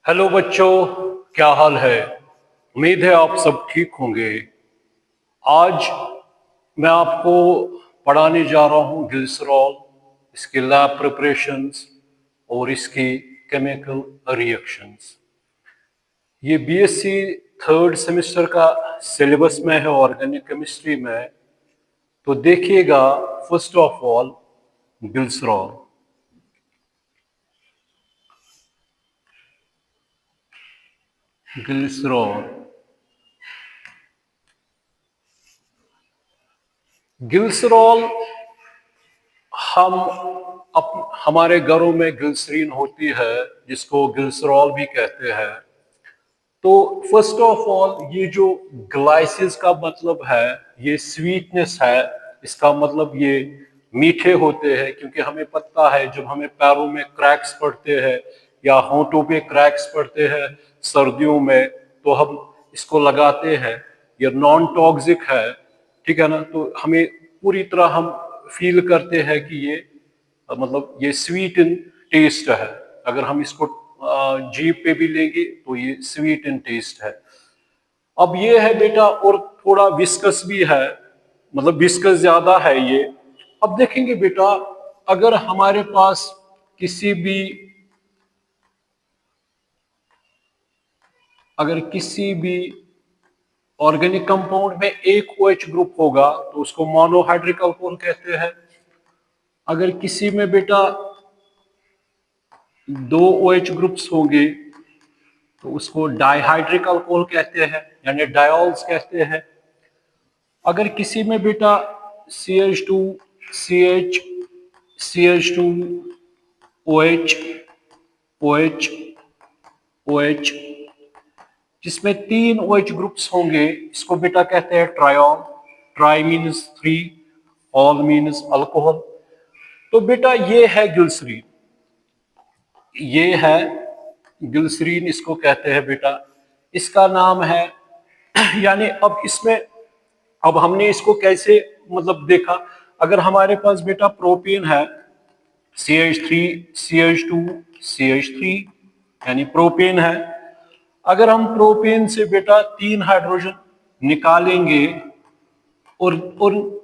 Hello बच्चों, क्या हाल है। उम्मीद है आप सब ठीक होंगे। आज मैं आपको पढ़ाने जा रहा हूँ ग्लिसरॉल, इसके लैब प्रिपरेशंस और इसकी केमिकल रिएक्शंस। ये बीएससी थर्ड सेमेस्टर का सिलेबस में है ऑर्गेनिक केमिस्ट्री में। तो देखिएगा, first of all glycerol. Glycerol glycerol हम हमारे घरों में ग्लिसरीन होती है, जिसको ग्लिसरॉल भी कहते हैं। तो फर्स्ट ऑफ ऑल ये जो ग्लाइसिस का मतलब है, ये स्वीटनेस है। इसका मतलब ये मीठे होते हैं, क्योंकि हमें पता है जब हमें पैरों में क्रैक्स पड़ते हैं या होंठों पे क्रैक्स पड़ते हैं सर्दियों में, तो हम इसको लगाते हैं। ये नॉन टॉक्सिक है, ठीक है ना। तो हमें पूरी तरह हम फील करते हैं कि ये मतलब ये स्वीट इन टेस्ट है। अगर हम इसको जीभ पे भी लेंगे तो ये स्वीट इन टेस्ट है। अब ये है बेटा, और थोड़ा विस्कस भी है, मतलब विस्कस ज्यादा है ये। अब देखेंगे बेटा, अगर हमारे पास किसी भी अगर किसी भी ऑर्गेनिक कंपाउंड में एक OH ग्रुप होगा तो उसको मोनोहाइड्रिक अल्कोहल कहते हैं। अगर किसी में बेटा दो OH ग्रुप्स होंगे तो उसको डाइहाइड्रिक अल्कोहल कहते हैं, यानी डायोल्स कहते हैं। अगर किसी में बेटा CH2 CH CH2 OH OH OH, जिसमें तीन OH ग्रुप्स होंगे, इसको बेटा कहते हैं triol. Tri means three, ol means alcohol. तो बेटा ये है ग्लिसरीन, ये है ग्लिसरीन, इसको कहते हैं बेटा। इसका नाम है यानी अब इसमें, अब हमने इसको कैसे मतलब देखा। अगर हमारे पास बेटा प्रोपेन है, CH3 CH2 CH3, यानी प्रोपेन है। अगर हम प्रोपेन से बेटा तीन हाइड्रोजन निकालेंगे और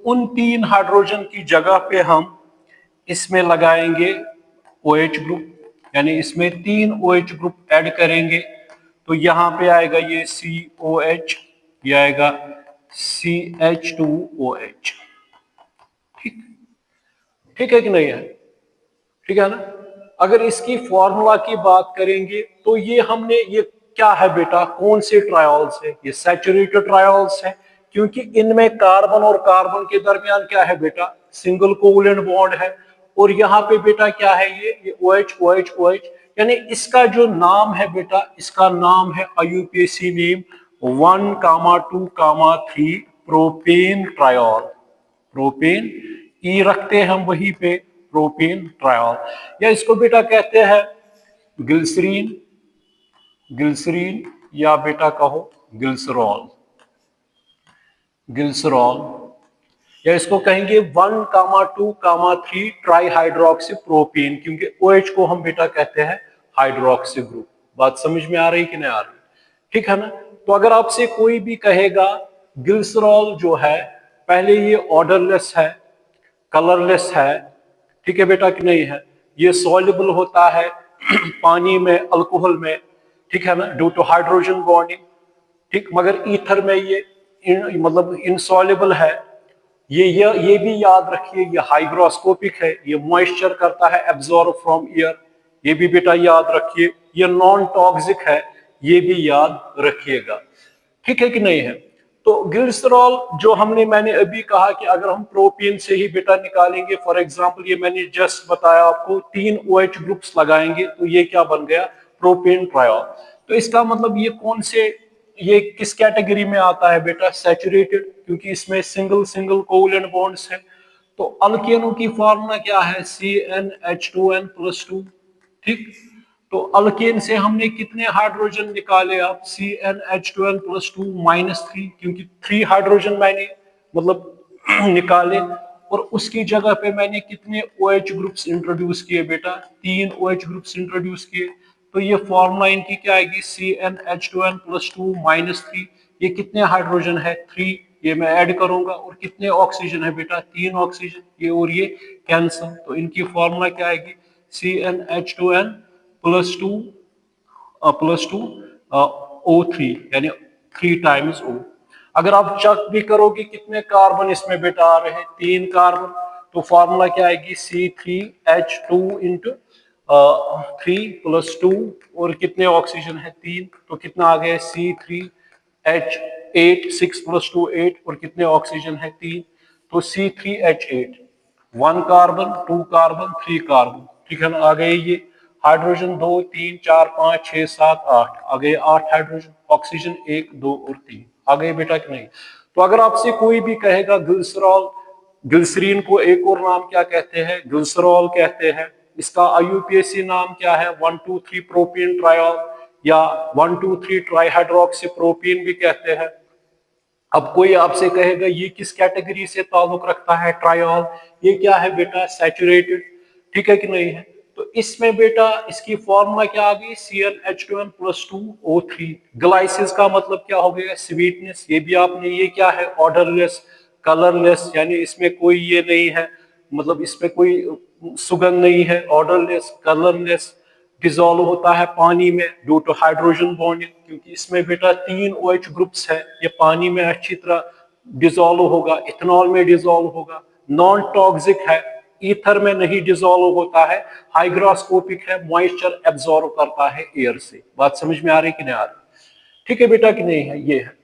उन तीन हाइड्रोजन की जगह पे हम इसमें लगाएंगे OH ग्रुप, यानी इसमें तीन OH ग्रुप ऐड करेंगे, तो यहां पे आएगा ये COH, ये आएगा CH2OH। ठीक, ठीक है कि नहीं है? ठीक है ना। अगर इसकी फॉर्मूला की बात करेंगे तो ये हमने, ये क्या है बेटा, कौन से ट्रायोल्स है? ये सैचुरेटेड ट्रायोल्स है, क्योंकि इनमें कार्बन और कार्बन के दरमियान क्या है बेटा, सिंगल कोवलेंट बॉन्ड है। और यहाँ पे बेटा क्या है, ये OH OH OH, यानी इसका जो नाम है बेटा, इसका नाम है IUPAC name 1, 2, 3 propane triol. Propane e रखते हैं हम वहीं पे, प्रोपेन ट्रायोल। या इसको बेटा कहते हैं ग्लिसरीन, ग्लिसरीन, या बेटा कहो ग्लिसरॉल, ग्लिसरॉल। या इसको कहेंगे 1, 2, 3 ट्राई प्रोपेन, क्योंकि OH को हम बेटा कहते हैं हाइड्रोक्सी ग्रुप। बात समझ में आ रही कि नहीं आ रही? ठीक है ना। तो अगर आपसे कोई भी कहेगा ग्लिसरॉल जो है, पहले ये ऑर्डरलेस है, कलरलेस है, ठीक है बेटा कि नहीं है। ये सॉल्युबल होता है पानी में, अल्कोहल में, ठीक है ना, ड्यू टू हाइड्रोजन बॉन्डिंग। ठीक, मगर ईथर में ये मतलब इनसॉल्युबल है। ये भी याद रखिए, ये हाइग्रोस्कोपिक है, ये मॉइस्चर करता है एब्जॉर्ब फ्रॉम एयर, ये भी बेटा याद रखिए। ये नॉन टॉक्सिक है, ये भी याद रखिएगा। ठीक है कि नहीं है? तो ग्लिसरॉल जो मैंने अभी कहा कि अगर हम प्रोपेन से ही बेटा निकालेंगे, फॉर एग्जांपल ये मैंने जस्ट बताया आपको, तीन OH ग्रुप्स लगाएंगे तो ये क्या बन गया, प्रोपेन ट्रायोल। तो इसका मतलब ये कौन से, ये किस कैटेगरी में आता है बेटा, सैचुरेटेड, क्योंकि इसमें सिंगल सिंगल कोवलेंट बॉन्ड्स है। तो अल्केनों की फॉर्मूला क्या है, CnH2n+2। ठीक, तो अल्केन से हमने कितने हाइड्रोजन निकाले, आप CnH2n+2 -3, क्योंकि 3 हाइड्रोजन मैंने मतलब निकाले, और उसकी जगह पे मैंने कितने OH ग्रुप्स इंट्रोड्यूस किए बेटा, तीन OH ग्रुप्स इंट्रोड्यूस किए। तो ये फॉर्मूला इनकी क्या आएगी, CnH2n + 2 - 3। ये कितने हाइड्रोजन है, 3। ये मैं ऐड करूंगा। और कितने ऑक्सीजन है बेटा, 3 ऑक्सीजन। ये और ये कैंसिल। तो इनकी फॉर्मूला क्या आएगी, CnH2n + 2 O3, यानी 3 टाइम्स O। अगर आप चेक भी करोगे कितने कार्बन इसमें बेटा आ रहे हैं, 3 कार्बन, तो फॉर्मूला क्या आएगी, C3H2 इंटू 3 + 2 और कितने ऑक्सीजन है, 3। तो कितना आ गया, C3H8, 6 + 2 8 और कितने ऑक्सीजन है, 3। तो C3H8, 1 कार्बन, 2 कार्बन, 3 कार्बन, ठीक है ना। आ गए ये हाइड्रोजन 2 3 4 5 6 7 8, आ गए 8 हाइड्रोजन। ऑक्सीजन 1 2 और 3 आ गए बेटा कि नहीं। तो अगर आपसे कोई भी कहेगा ग्लिसरॉल, ग्लिसरीन को एक और नाम क्या कहते हैं, ग्लिसरॉल कहते हैं। इसका IUPAC नाम क्या है, 1,2,3 प्रोपीन ट्रायोल या 1,2,3 ट्राईहाइड्रोक्सी प्रोपीन भी कहते हैं। अब कोई आपसे कहेगा ये किस कैटेगरी से ताल्लुक रखता है, ट्रायोल, ये क्या है बेटा, सैचुरेटेड, ठीक है कि नहीं है। तो इसमें बेटा इसकी फॉर्मूला क्या आ गई, CnH2n + 2 O3। ग्लाइसिस का मतलब क्या हो गया, स्वीटनेस। ये भी आपने, ये क्या है, ऑर्डरलेस, कलरलेस, यानी इसमें कोई ये नहीं है, मतलब इसमें कोई सुगंध नहीं है, ऑर्डरलेस, कलरलेस। डिजोल्व होता है पानी में ड्यू टू हाइड्रोजन बॉन्डिंग, क्योंकि इसमें बेटा 3 OH ग्रुप्स है। ये पानी में अच्छी तरह डिजोल्व होगा, इथेनॉल में डिजोल्व होगा। नॉन टॉक्सिक है, ईथर में नहीं डिजोल्व होता है। हाइग्रोस्कोपिक है, मॉइस्चर एब्जॉर्व करता है एयर से। बात समझ में आ रही कि नहीं आ रही, ठीक है बेटा कि नहीं है, ये है।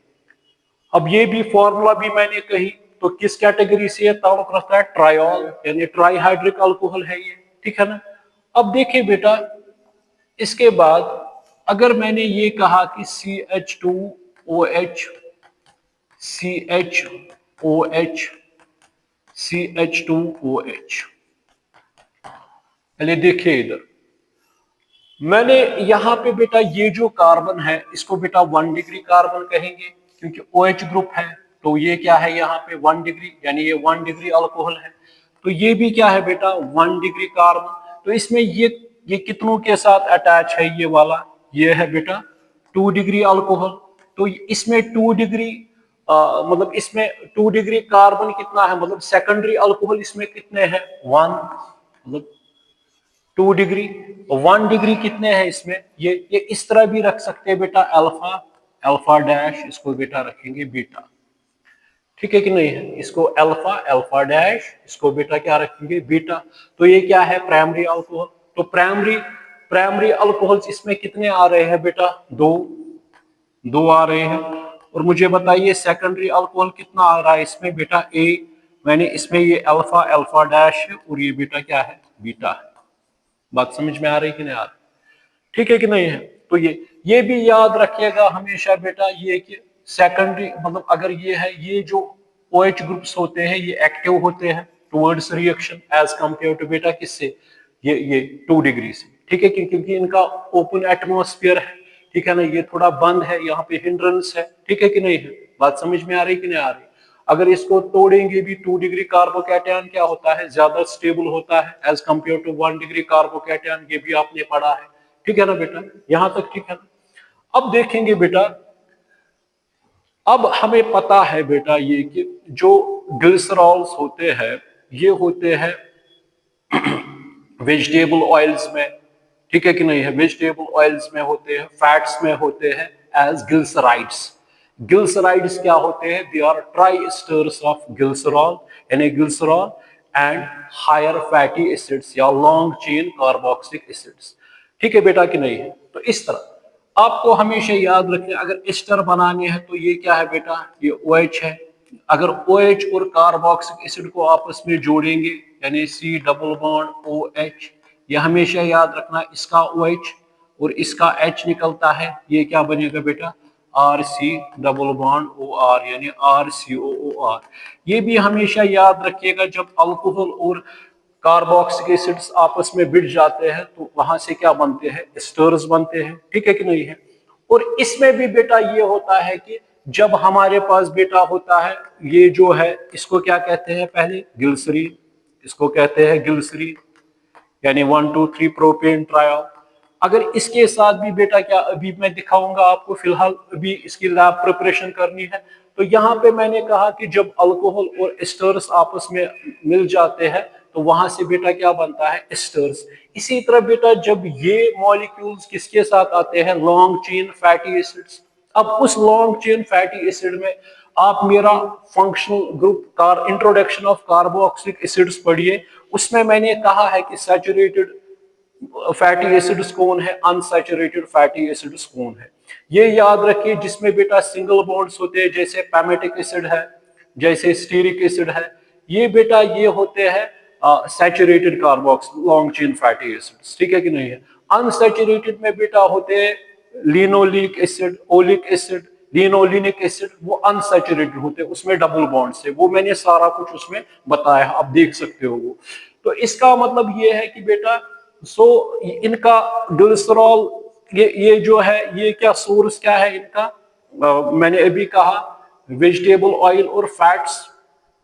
अब ये भी फॉर्मूला भी मैंने कही, तो किस कैटेगरी से ताल्लुक रखता है, ट्रायोल, यानी ट्राईहाइड्रिक अल्कोहल है ये, ठीक है ना। अब देखिए बेटा, इसके बाद अगर मैंने ये कहा कि CH2OH, CHOH, CH2OH, पहले देखिए इधर, मैंने यहां पे बेटा ये जो कार्बन है इसको बेटा 1 डिग्री कार्बन कहेंगे, क्योंकि OH ग्रुप है। तो ये क्या है, यहाँ पे 1 डिग्री, यानी ये 1 डिग्री अल्कोहल है। तो ये भी क्या है बेटा, 1 डिग्री कार्बन। तो इसमें ये कितनों के साथ अटैच है, ये वाला, ये है बेटा 2 डिग्री अल्कोहल। तो इसमें 2 डिग्री मतलब इसमें 2 डिग्री कार्बन कितना है, मतलब सेकेंडरी अल्कोहल इसमें कितने हैं, 1, मतलब 2 डिग्री। 1 डिग्री कितने हैं इसमें, ये इस तरह भी रख सकते हैं बेटा, अल्फा, अल्फा डैश, इसको बेटा रखेंगे बीटा, ठीक है कि नहीं है। इसको अल्फा, अल्फा डैश, इसको बेटा क्या रखेंगे, बीटा। तो ये क्या है, प्राइमरी अल्कोहल। तो प्राइमरी अल्कोहल्स इसमें कितने आ रहे हैं बेटा, 2 आ रहे हैं। और मुझे बताइए सेकेंडरी अल्कोहल कितना आ रहा है इसमें बेटा, ए। मैंने इसमें ये अल्फा, अल्फा डैश है और ये बेटा क्या है, बीटा है। बात समझ में आ रही कि नहीं आ रही, ठीक है कि नहीं है। तो ये भी याद रखिएगा हमेशा बेटा, ये कि सेकेंडरी मतलब अगर ये है, ये जो OH ग्रुप्स होते हैं ये एक्टिव होते हैं towards reaction as compare to बेटा किससे, ये 2 डिग्री से, ठीक है, क्योंकि इनका ओपन एटमॉस्फेयर है, ठीक है ना। ये थोड़ा बंद है, यहाँ पे हिंड्रेंस है, ठीक है कि नहीं है। बात समझ में आ रही कि नहीं आ रही। अगर इसको तोड़ेंगे भी, 2 डिग्री कार्बोकैटायन क्या होता है, ज्यादा स्टेबल होता है as compare to 1 degree carbocation, ये भी आपने पढ़ा है, ठीक है ना बेटा, यहां तक ठीक है ना। अब देखेंगे बेटा, अब हमें पता है बेटा ये कि जो ग्लिसरॉल्स होते हैं ये होते हैं वेजिटेबल ऑयल्स में, ठीक है कि नहीं है, वेजिटेबल ऑयल्स में होते हैं, फैट्स में होते हैं एज ग्लिसराइड्स। ग्लिसराइड्स क्या होते हैं, they are tri esters of glycerol, यानी glycerol and higher fatty acids या लॉन्ग चेन कार्बोक्सिलिक एसिड्स, ठीक है बेटा कि नहीं है। तो इस तरह आपको हमेशा याद रखें, अगर एस्टर बनाने हैं तो ये क्या है बेटा, ये OH है। अगर OH और कार्बोक्सिलिक एसिड को आपस में जोड़ेंगे यानी C डबल बॉन्ड OH, ये हमेशा याद रखना, इसका OH और इसका H निकलता है, ये क्या बनेगा बेटा, RC डबल बॉन्ड OR, यानी RCOOR। ये भी हमेशा याद रखिएगा, जब अल्कोहल और कार्बोक्सिलिक एसिड्स आपस में भिड़ जाते हैं तो वहां से क्या बनते हैं, एस्टर्स बनते हैं, ठीक है कि नहीं है। और इसमें भी बेटा ये होता है कि जब हमारे पास बेटा होता है, ये जो है इसको क्या कहते हैं, पहले ग्लिसरीन, इसको कहते हैं ग्लिसरीन, यानी 1,2,3 प्रोपेन ट्रायोल। अगर इसके साथ भी बेटा क्या अभी मैं दिखाऊंगा आपको, फिलहाल अभी इसकी लैब प्रिपरेशन करनी है। तो यहाँ पे मैंने कहा कि जब अल्कोहल और एस्टर्स आपस में मिल जाते हैं तो वहां से बेटा क्या बनता है, एस्टर्स। इसी तरह बेटा जब ये मॉलिक्यूल्स किसके साथ आते हैं, लॉन्ग चेन फैटी एसिड्स। अब उस लॉन्ग चेन फैटी एसिड में आप मेरा functional group car introduction of carboxylic acids पढ़िए। उसमें मैंने कहा है कि सैचुरेटेड फैटी एसिड्स कौन है, अनसैचुरेटेड फैटी एसिड्स कौन है। ये याद रखिए, जिसमें बेटा सिंगल बॉन्ड्स होते हैं जैसे पैमेटिक एसिड है, जैसे स्टीरिक एसिड है, ये बेटा ये होते हैं saturated carbox long chain fatty acids, ठीक है कि नहीं है। अनसैचुरेटेड में बेटा होते हैं linoleic acid, oleic acid, linolenic acid, वो अनसैचुरेटेड होते हैं, उसमें डबल बॉन्ड्स है। वो मैंने सारा कुछ उसमें बताया, आप देख सकते हो वो। तो इसका मतलब ये है कि बेटा इनका ग्लिसरॉल, ये जो है, ये क्या सोर्स क्या है इनका, मैंने अभी कहा वेजिटेबल ऑयल और फैट्स।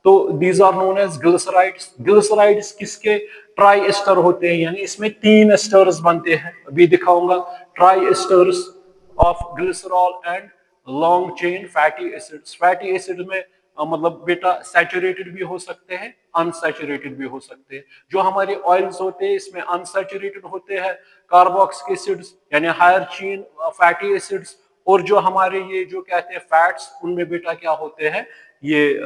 तो these are known as glycerides. Glycerides किसके, ट्राई एस्टर होते हैं, यानी इसमें 3 एस्टर्स बनते हैं, अभी दिखाऊंगा। Try esters of glycerol and long chain fatty acids. Fatty acid में मतलब बेटा सैचुरेटेड भी हो सकते हैं, अनसैचुरेटेड भी हो सकते हैं। जो हमारे ऑयल्स होते हैं इसमें अनसैचुरेटेड होते हैं कार्बोक्सिलिक एसिड्स यानी हायर चेन फैटी एसिड्स, और जो हमारे ये जो कहते हैं फैट्स, उनमें बेटा क्या होते हैं, ये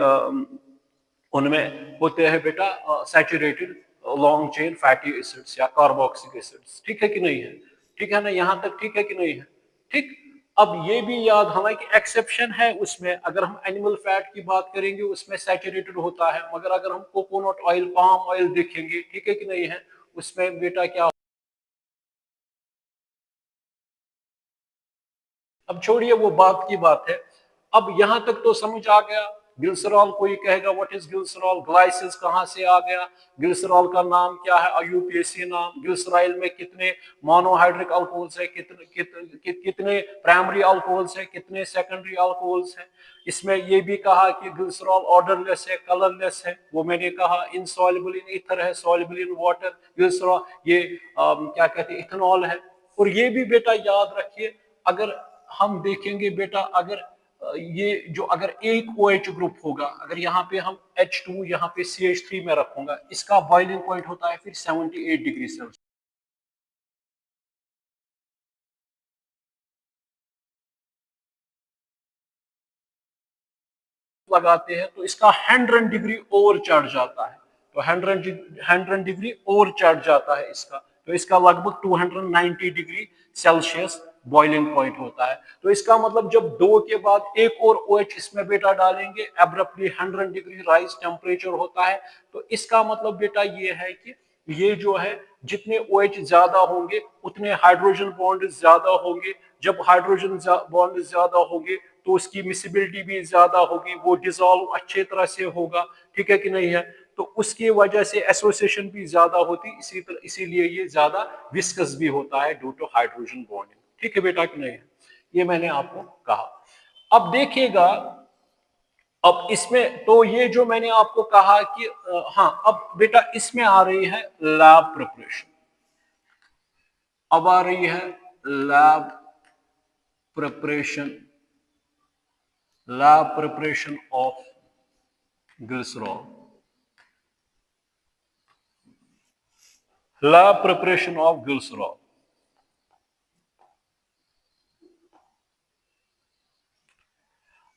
उनमें होते हैं बेटा saturated long chain fatty acids या कार्बोक्सिलिक एसिड्स। ठीक है कि नहीं है, ठीक है ना, यहां तक ठीक है कि नहीं है, ठीक। अब ये भी याद, हालांकि एक्सेप्शन है उसमें, अगर हम एनिमल फैट की बात करेंगे उसमें सैचुरेटेड होता है, मगर अगर हम कोकोनट ऑयल, पाम ऑयल देखेंगे, ठीक है कि नहीं है, उसमें बेटा क्या। अब छोड़िए वो बात की बात है। अब यहां तक तो समझ आ गया। ग्लिसरॉल, कोई कहेगा व्हाट इज ग्लिसरॉल, ग्लाइसिस कहां से आ गया, ग्लिसरॉल का नाम क्या है, आईयूपीएसी नाम। ग्लिसराइल में कितने मोनोहाइड्रिक अल्कोहल्स है, कितने प्राइमरी अल्कोहल्स है, कितने सेकेंडरी अल्कोहल्स है। इसमें ये भी कहा कि ग्लिसरॉल ऑर्डरलेस है, कलरलेस है, वो मैंने कहा। इनसॉल्युबल इन ईथर है, सॉल्युबल इन वाटर। ग्लिसरॉल ये क्या कहते हैं, इथेनॉल है। और ये भी बेटा याद रखिए, अगर हम देखेंगे बेटा, अगर ये जो अगर एक OH ग्रुप होगा, अगर यहाँ पे हम H2 यहाँ पे CH3 में रखूंगा, इसका बॉइलिंग पॉइंट होता है फिर 78 डिग्री सेल्सियस लगाते हैं, तो इसका 100 डिग्री और चढ़ जाता है। तो 100 डिग्री और चढ़ जाता है इसका, तो इसका लगभग 290 डिग्री सेल्सियस बॉइलिंग पॉइंट होता है। तो इसका मतलब जब दो के बाद एक और OH इसमें बेटा डालेंगे, एब्रप्टली 100 डिग्री राइज टेम्परेचर होता है। तो इसका मतलब बेटा ये है कि ये जो है, जितने OH ज्यादा होंगे उतने हाइड्रोजन बॉन्ड ज्यादा होंगे। जब हाइड्रोजन बॉन्ड ज्यादा होंगे तो उसकी मिसिबिलिटी भी ज्यादा होगी, वो डिजोल्व अच्छे तरह से होगा, ठीक है कि नहीं है। तो उसकी वजह से एसोसिएशन भी ज्यादा होती, इसीलिए ये ज्यादा विस्कस भी होता है ड्यू टू हाइड्रोजन बॉन्डिंग, ठीक है बेटा कि नहीं है। ये मैंने आपको कहा। अब देखिएगा, अब इसमें तो ये जो मैंने आपको कहा कि हाँ, अब बेटा इसमें आ रही है लैब प्रिपरेशन। अब आ रही है lab preparation, lab preparation of glycerol, lab preparation of glycerol,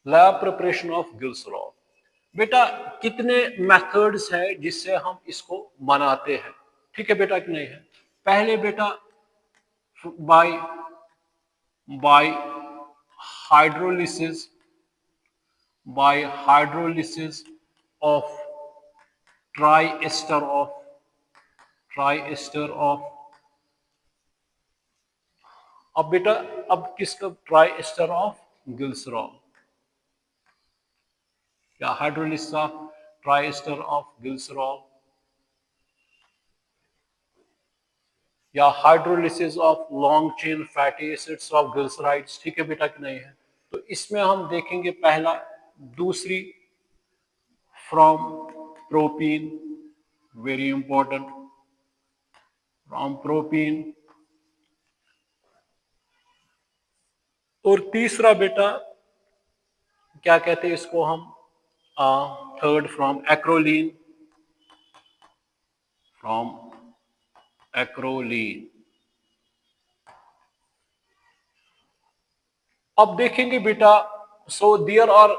lab preparation of glycerol। बेटा कितने मेथड्स है जिससे हम इसको बनाते हैं, ठीक है बेटा कि नहीं है। पहले बेटा by by hydrolysis, by hydrolysis of tri ester of. अब बेटा, अब किसका, ट्राई एस्टर ऑफ ग्लिसरॉल, या hydrolysis of tri ester of glycerol, या hydrolysis of long chain fatty acids of glycerides, ठीक है बेटा कि नहीं है। तो इसमें हम देखेंगे पहला, दूसरी from propene, very important, from propene और तीसरा बेटा क्या कहते हैं इसको हम, third from acrolein, from acrolein. अब देखेंगे बेटा, so there are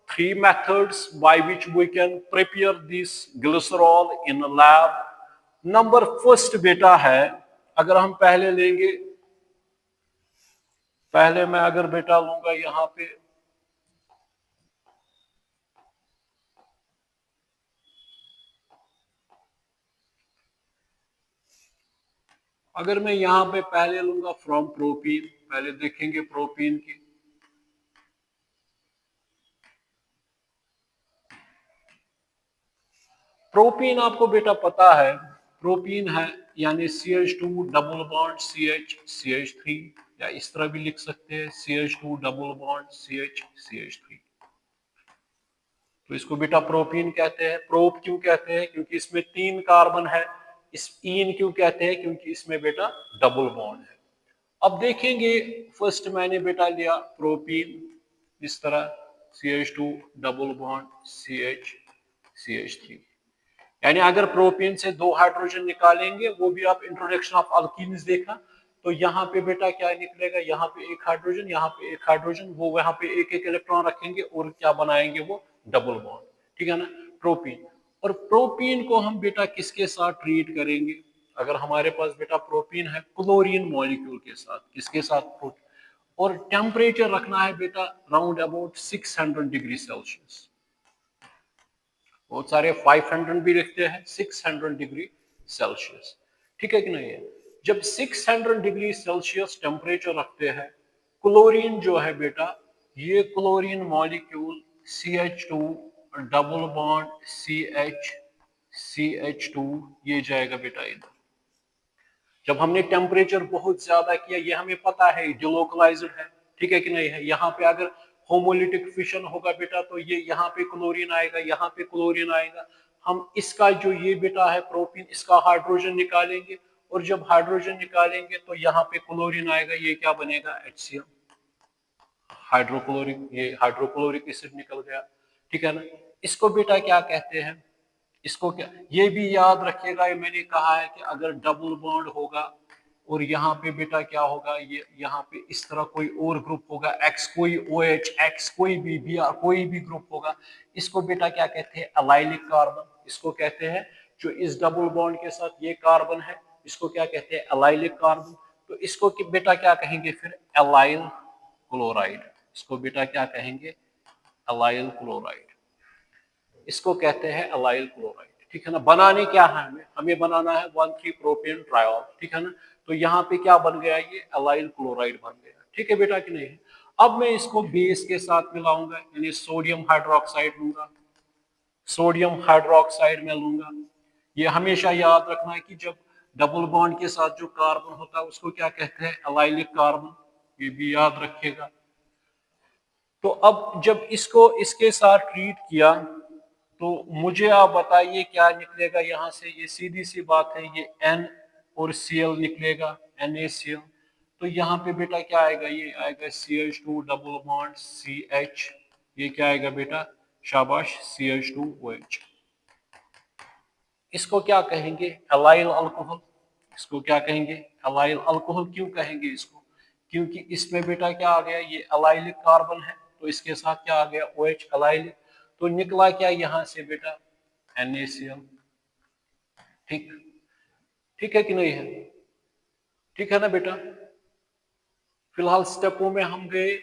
three methods by which we can prepare this glycerol in lab. Number first बेटा है, अगर हम पहले लेंगे, पहले मैं अगर बेटा लूंगा यहां पे, अगर मैं यहां पे पहले लूंगा फ्रॉम प्रोपीन, पहले देखेंगे प्रोपीन की। प्रोपीन आपको बेटा पता है, प्रोपीन है यानी CH2 डबल बॉन्ड CH3, या इस तरह भी लिख सकते हैं CH2 डबल बॉन्ड CH3। तो इसको बेटा प्रोपीन कहते हैं। प्रोप क्यों कहते हैं? क्योंकि इसमें 3 कार्बन है। इस ईन क्यों कहते हैं? क्योंकि इसमें बेटा डबल बॉन्ड है। अब देखेंगे, फर्स्ट मैंने बेटा लिया प्रोपीन, इस तरह CH2 डबल बॉन्ड CH3। यानी अगर प्रोपीन से 2 हाइड्रोजन निकालेंगे, वो भी आप इंट्रोडक्शन ऑफ अल्कीन्स देखा, तो यहाँ पे बेटा क्या निकलेगा, यहाँ पे एक हाइड्रोजन, यहाँ पे एक हाइड्रोजन, वो वहां पे एक एक इलेक्ट्रॉन रखेंगे और क्या बनाएंगे, वो डबल बॉन्ड। ठीक है ना, प्रोपीन। और प्रोपीन को हम बेटा किसके साथ ट्रीट करेंगे? अगर हमारे पास बेटा प्रोपीन है क्लोरीन मॉलिक्यूल के साथ, किसके साथ? प्रोटीन। और टेम्परेचर रखना है बेटा राउंड अबाउट 600 डिग्री सेल्सियस। बहुत सारे 500 भी लिखते हैं, 600 डिग्री सेल्सियस। ठीक है कि नहीं है? जब 600 डिग्री सेल्सियस टेम्परेचर रखते हैं, क्लोरीन जो है बेटा, ये chlorine molecule CH2 double bond CH2 ये जाएगा बेटा इधर। जब हमने टेम्परेचर बहुत ज्यादा किया, ये हमें पता है डिलोकलाइज्ड है, ठीक है कि नहीं है? यहाँ पे अगर होमोलिटिक फिशन होगा बेटा, तो ये यहाँ पे क्लोरीन आएगा, यहाँ पे क्लोरीन आएगा। हम इसका जो ये बेटा है प्रोपीन, इसका हाइड्रोजन निकालेंगे, और जब हाइड्रोजन निकालेंगे तो यहाँ पे क्लोरीन आएगा, ये क्या बनेगा? HCl, हाइड्रोक्लोरिक, ये हाइड्रोक्लोरिक एसिड निकल गया। ठीक है ना? इसको बेटा क्या कहते हैं? इसको क्या, ये भी याद रखिएगा, ये मैंने कहा है कि अगर डबल बॉन्ड होगा और यहाँ पे बेटा क्या होगा, ये यहाँ पे इस तरह कोई और ग्रुप होगा, X कोई OH, X कोई भी Br कोई भी ग्रुप होगा, इसको बेटा क्या कहते हैं? Allylic carbon. इसको कहते हैं, जो इस डबल बॉन्ड के साथ ये कार्बन है, इसको क्या कहते हैं? Allylic carbon. तो इसको बेटा क्या कहेंगे फिर? Allyl chloride. इसको बेटा क्या कहेंगे? Allyl chloride. इसको कहते हैं अलाइल क्लोराइड। ठीक है ना? बनाने क्या है हमें? हमें बनाना है 1,3 प्रोपेन ट्रायोल। ठीक है ना? तो यहाँ पे क्या बन गया? ये अलाइल क्लोराइड बन गया। ठीक है बेटा कि नहीं? अब मैं इसको बेस के साथ मिलाऊंगा, यानी सोडियम हाइड्रोक्साइड लूंगा, सोडियम हाइड्रोक्साइड में लूंगा। ये हमेशा याद रखना है कि जब डबल बॉन्ड के साथ जो कार्बन होता है उसको क्या कहते हैं? Allylic carbon. ये भी याद रखिएगा। तो अब जब इसको इसके साथ ट्रीट किया, तो मुझे आप बताइए क्या निकलेगा यहाँ से? ये सीधी सी बात है, ये N और Cl निकलेगा, NaCl। तो यहाँ पे बेटा क्या आएगा? ये आएगा CH2 डबल बॉन्ड CH, ये क्या आएगा बेटा? शाबाश, CH2OH। इसको क्या कहेंगे? Allyl alcohol. इसको क्या कहेंगे? Allyl alcohol. क्यों कहेंगे इसको? क्योंकि इसमें बेटा क्या आ गया? ये एलाइलिक कार्बन है, तो इसके साथ क्या आ गया? OH, allylic. तो निकला क्या यहाँ से बेटा? NaCl। ठीक, ठीक है कि नहीं है? ठीक है ना बेटा? फिलहाल स्टेपों में हम गए,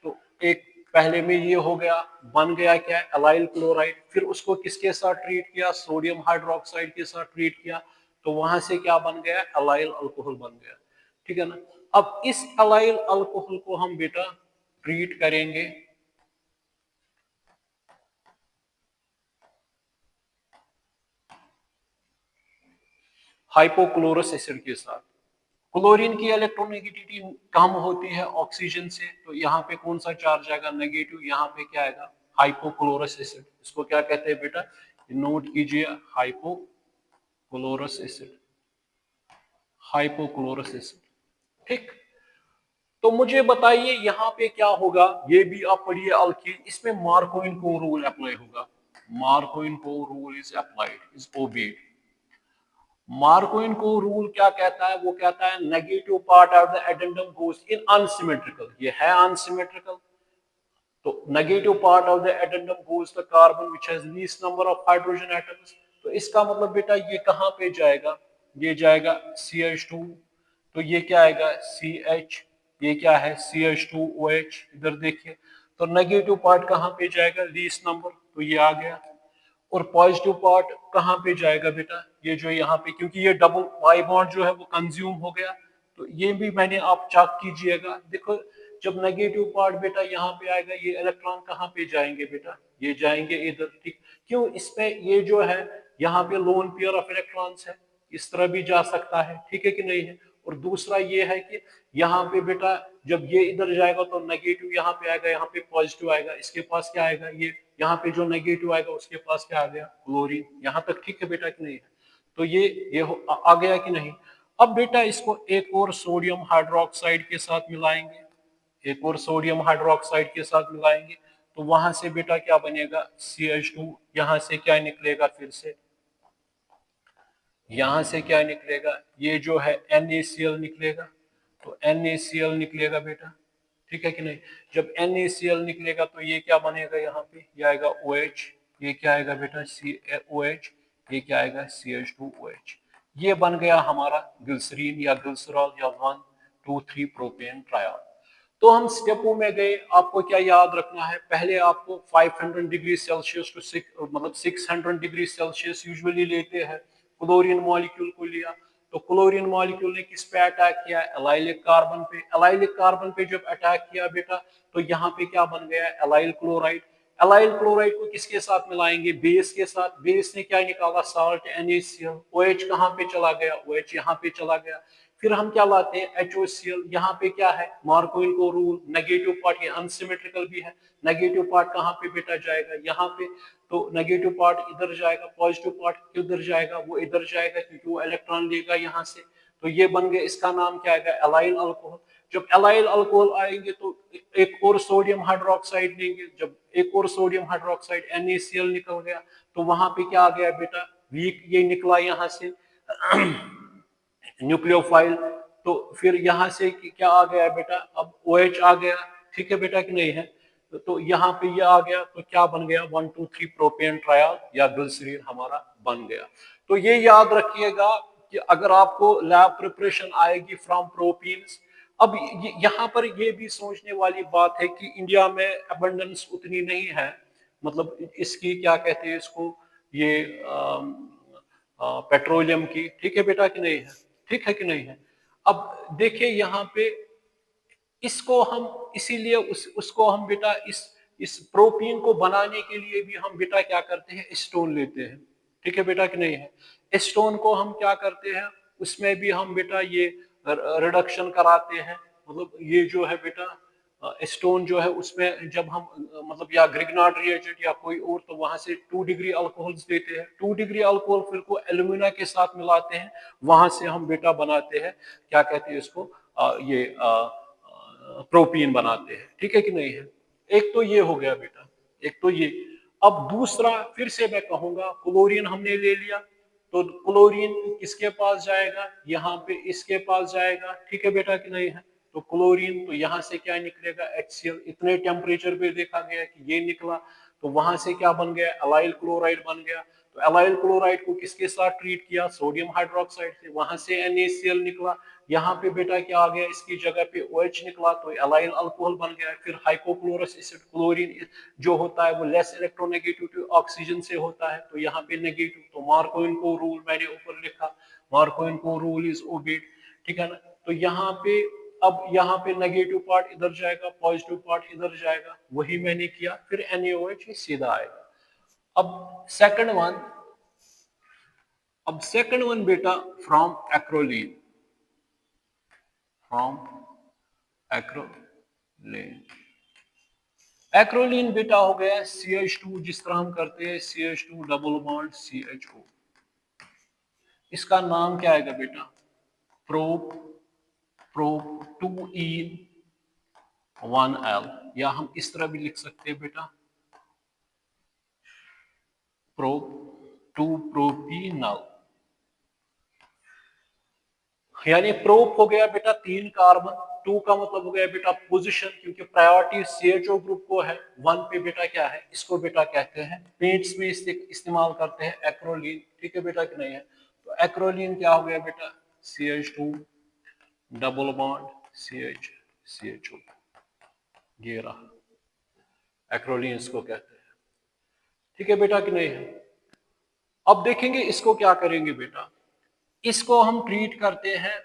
तो एक पहले में ये हो गया, बन गया क्या? Allyl chloride. फिर उसको किसके साथ ट्रीट किया? सोडियम हाइड्रोक्साइड के साथ ट्रीट किया, तो वहां से क्या बन गया? एलाइल अल्कोहल बन गया। ठीक है ना? अब इस एलाइल अल्कोहल को हम बेटा ट्रीट करेंगे हाइपोक्लोरस एसिड के साथ। क्लोरीन की इलेक्ट्रोनेगेटिविटी कम होती है ऑक्सीजन से, तो यहाँ पे कौन सा चार्ज आएगा? नेगेटिव। यहाँ पे क्या आएगा? Hypochlorous acid. इसको क्या कहते हैं बेटा? नोट कीजिए, हाइपोक्लोरस एसिड, हाइपोक्लोरस एसिड। ठीक। तो मुझे बताइए यहाँ पे क्या होगा, ये भी आप पढ़िए अल्कीन, इसमें मार्कोइन-को रूल अप्लाई होगा। Markovnikov rule is applied, is obeyed. Markovnikov rule क्या कहता है, वो कहता है negative part of the addendum goes in unsymmetrical, ये है अनसिमेट्रिकल, तो negative part of the addendum goes the carbon which has least number of hydrogen atoms. तो इसका मतलब बेटा ये कहां पे जाएगा, ये जाएगा CH2, तो ये क्या आएगा CH, ये क्या है CH2OH, इधर देखिए, तो नेगेटिव पार्ट कहां पे जाएगा, लीस्ट नंबर, तो ये आ गया। और पॉजिटिव पार्ट कहां पे जाएगा बेटा, ये जो यहाँ पे, क्योंकि ये डबल पाई बॉन्ड जो है वो कंज्यूम हो गया, तो ये भी मैंने आप चेक कीजिएगा। देखो जब नेगेटिव पार्ट बेटा यहाँ पे आएगा, ये इलेक्ट्रॉन कहाँ पे जाएंगे बेटा, ये जाएंगे इधर, ठीक। क्यों, इसमें ये जो है यहाँ पे लोन पेयर ऑफ इलेक्ट्रॉन्स है, इस तरह भी जा सकता है, ठीक है कि नहीं है। और दूसरा ये है कि यहाँ पे बेटा जब ये इधर जाएगा तो नेगेटिव यहाँ पे आएगा, यहाँ पे पॉजिटिव आएगा, इसके पास क्या आएगा, ये यहाँ पे जो नेगेटिव आएगा उसके पास क्या आ गया, क्लोरीन। यहाँ तक ठीक है बेटा कि नहीं है। तो ये आ गया कि नहीं। अब बेटा इसको एक और सोडियम हाइड्रोक्साइड के साथ मिलाएंगे, एक और सोडियम हाइड्रोक्साइड के साथ मिलाएंगे, तो वहां से बेटा क्या बनेगा CH2, यहाँ से क्या निकलेगा, फिर से यहां से क्या निकलेगा, ये जो है NaCl निकलेगा, तो NaCl निकलेगा बेटा, ठीक है कि नहीं। जब NaCl निकलेगा तो ये क्या बनेगा, यहाँ पे ये आएगा OH, ये क्या आएगा बेटा COH, ये क्या आएगा CH2OH। ये बन गया हमारा ग्लिसरीन या ग्लिसरॉल या 1,2,3 प्रोपेन ट्रायल। तो हम स्टेपों में गए, आपको क्या याद रखना है, पहले आपको 500 डिग्री सेल्सियस टू मतलब 600 डिग्री सेल्सियस यूजुअली लेते हैं। क्लोरीन मॉलिक्यूल को लिया, तो क्लोरीन मॉलिक्यूल ने किस पे अटैक किया, एलाइलिक कार्बन पे। एलाइलिक कार्बन पे जब अटैक किया बेटा, तो यहाँ पे क्या बन गया, एलाइल क्लोराइड। एलाइल क्लोराइड को किसके साथ मिलाएंगे, बेस के साथ। बेस ने क्या निकाला, साल्ट NaCl। OH कहाँ पे चला गया, OH यहाँ पे चला गया। फिर हम क्या लाते हैं HOCl, यहाँ पे क्या है मार्कोइन को रूल, नेगेटिव पार्ट, ये अनसिमेट्रिकल भी है, नेगेटिव पार्ट कहाँ पे बेटा जाएगा, यहाँ पे, तो नेगेटिव पार्ट इधर जाएगा, पॉजिटिव पार्ट किधर जाएगा, वो इधर जाएगा, क्योंकि वो इलेक्ट्रॉन लेगा यहाँ से। तो ये बन गया, इसका नाम क्या आएगा, एलाइल अल्कोहल। जब एलाइल अल्कोहल आएंगे तो एक और सोडियम हाइड्रोक्साइड लेंगे, जब एक और सोडियम हाइड्रोक्साइड NaCl निकल गया, तो वहां पे क्या आ गया बेटा, वीक ये निकला यहाँ से न्यूक्लियोफाइल। तो फिर यहां से क्या आ गया बेटा, अब OH आ गया, ठीक है बेटा कि नहीं है। तो यहाँ पे ये आ गया, तो क्या बन गया 1,2,3 प्रोपेन ट्रायल या ग्लिसरीन हमारा बन गया। तो ये याद रखिएगा कि अगर आपको लैब प्रिपरेशन आएगी फ्रॉम प्रोपीन्स। अब यहाँ पर ये भी सोचने वाली बात है कि इंडिया में अबंडेंस उतनी नहीं है, मतलब इसकी क्या कहते हैं इसको, ये पेट्रोलियम की, ठीक है बेटा कि नहीं है, ठीक है कि नहीं है। अब देखिए यहाँ पे इसको हम इसीलिए उसको हम बेटा इस प्रोटीन को बनाने के लिए भी हम बेटा क्या करते हैं, स्टोन लेते हैं, ठीक है बेटा कि नहीं है। स्टोन को हम क्या करते हैं, उसमें भी हम बेटा ये रिडक्शन कराते हैं, मतलब ये जो है बेटा स्टोन जो है उसमें जब हम मतलब या ग्रिग्नार्ड रिएजेंट या कोई और, तो वहां से 2 डिग्री अल्कोहल्स देते हैं, 2 डिग्री अल्कोहल फिर को एल्यूमिना के साथ मिलाते हैं, वहां से हम बेटा बनाते हैं क्या कहते हैं इसको, ये प्रोटीन बनाते हैं, ठीक है कि नहीं है। एक तो ये हो गया बेटा, एक तो ये। अब दूसरा फिर से मैं कहूंगा, क्लोरीन हमने ले लिया, तो क्लोरीन किसके पास जाएगा, यहाँ पे इसके पास जाएगा, ठीक है बेटा कि नहीं है। तो क्लोरीन, तो यहाँ से क्या निकलेगा HCl, इतने टेम्परेचर पे देखा गया कि ये निकला, तो वहां से क्या बन गया, एलाइल क्लोराइड बन गया। तो एलाइल क्लोराइड को किसके साथ ट्रीट किया, सोडियम हाइड्रोक्साइड से, वहां से NaCl निकला, यहाँ पे बेटा क्या आ गया, इसकी जगह पे OH निकला, तो एलाइल अल्कोहल बन गया। फिर हाइपोक्लोरस एसिड, क्लोरीन जो होता है वो लेस इलेक्ट्रोनेगेटिव ऑक्सीजन से होता है, तो यहाँ पे नेगेटिव, तो मार्कोइन को रूल मैंने ऊपर लिखा, मार्कोइन को रूल इज ओबेड, ठीक है ना। तो यहाँ पे अब यहाँ पे नेगेटिव पार्ट इधर जाएगा, पॉजिटिव पार्ट इधर जाएगा, वही मैंने किया, फिर NaOH सीधा आएगा। अब सेकंड वन बेटा from acrolein, from acrolein. Acrolein बेटा हो गया CH2, जिस तरह हम करते हैं CH2 डबल बॉन्ड CHO, इसका नाम क्या आएगा बेटा, प्रोप 2ईन 1L, या हम इस तरह भी लिख सकते हैं बेटा प्रो 2 प्रोपीनल, यानी प्रोप हो गया बेटा 3 कार्बन, 2 का मतलब हो गया बेटा पोजीशन, क्योंकि प्रायोरिटी CHO ग्रुप को है, 1 पे बेटा क्या है, इसको बेटा कहते हैं पेंट्स में इस्तेमाल करते हैं एक्रोलीन, ठीक है बेटा कि नहीं है। तो एक्रोलीन क्या हो गया बेटा CH2 डबल बॉन्ड CHO, ये रहा एक्रोलीन इसको कहते हैं, ठीक है बेटा कि नहीं है। अब देखेंगे इसको क्या करेंगे बेटा, इसको हम ट्रीट करते हैं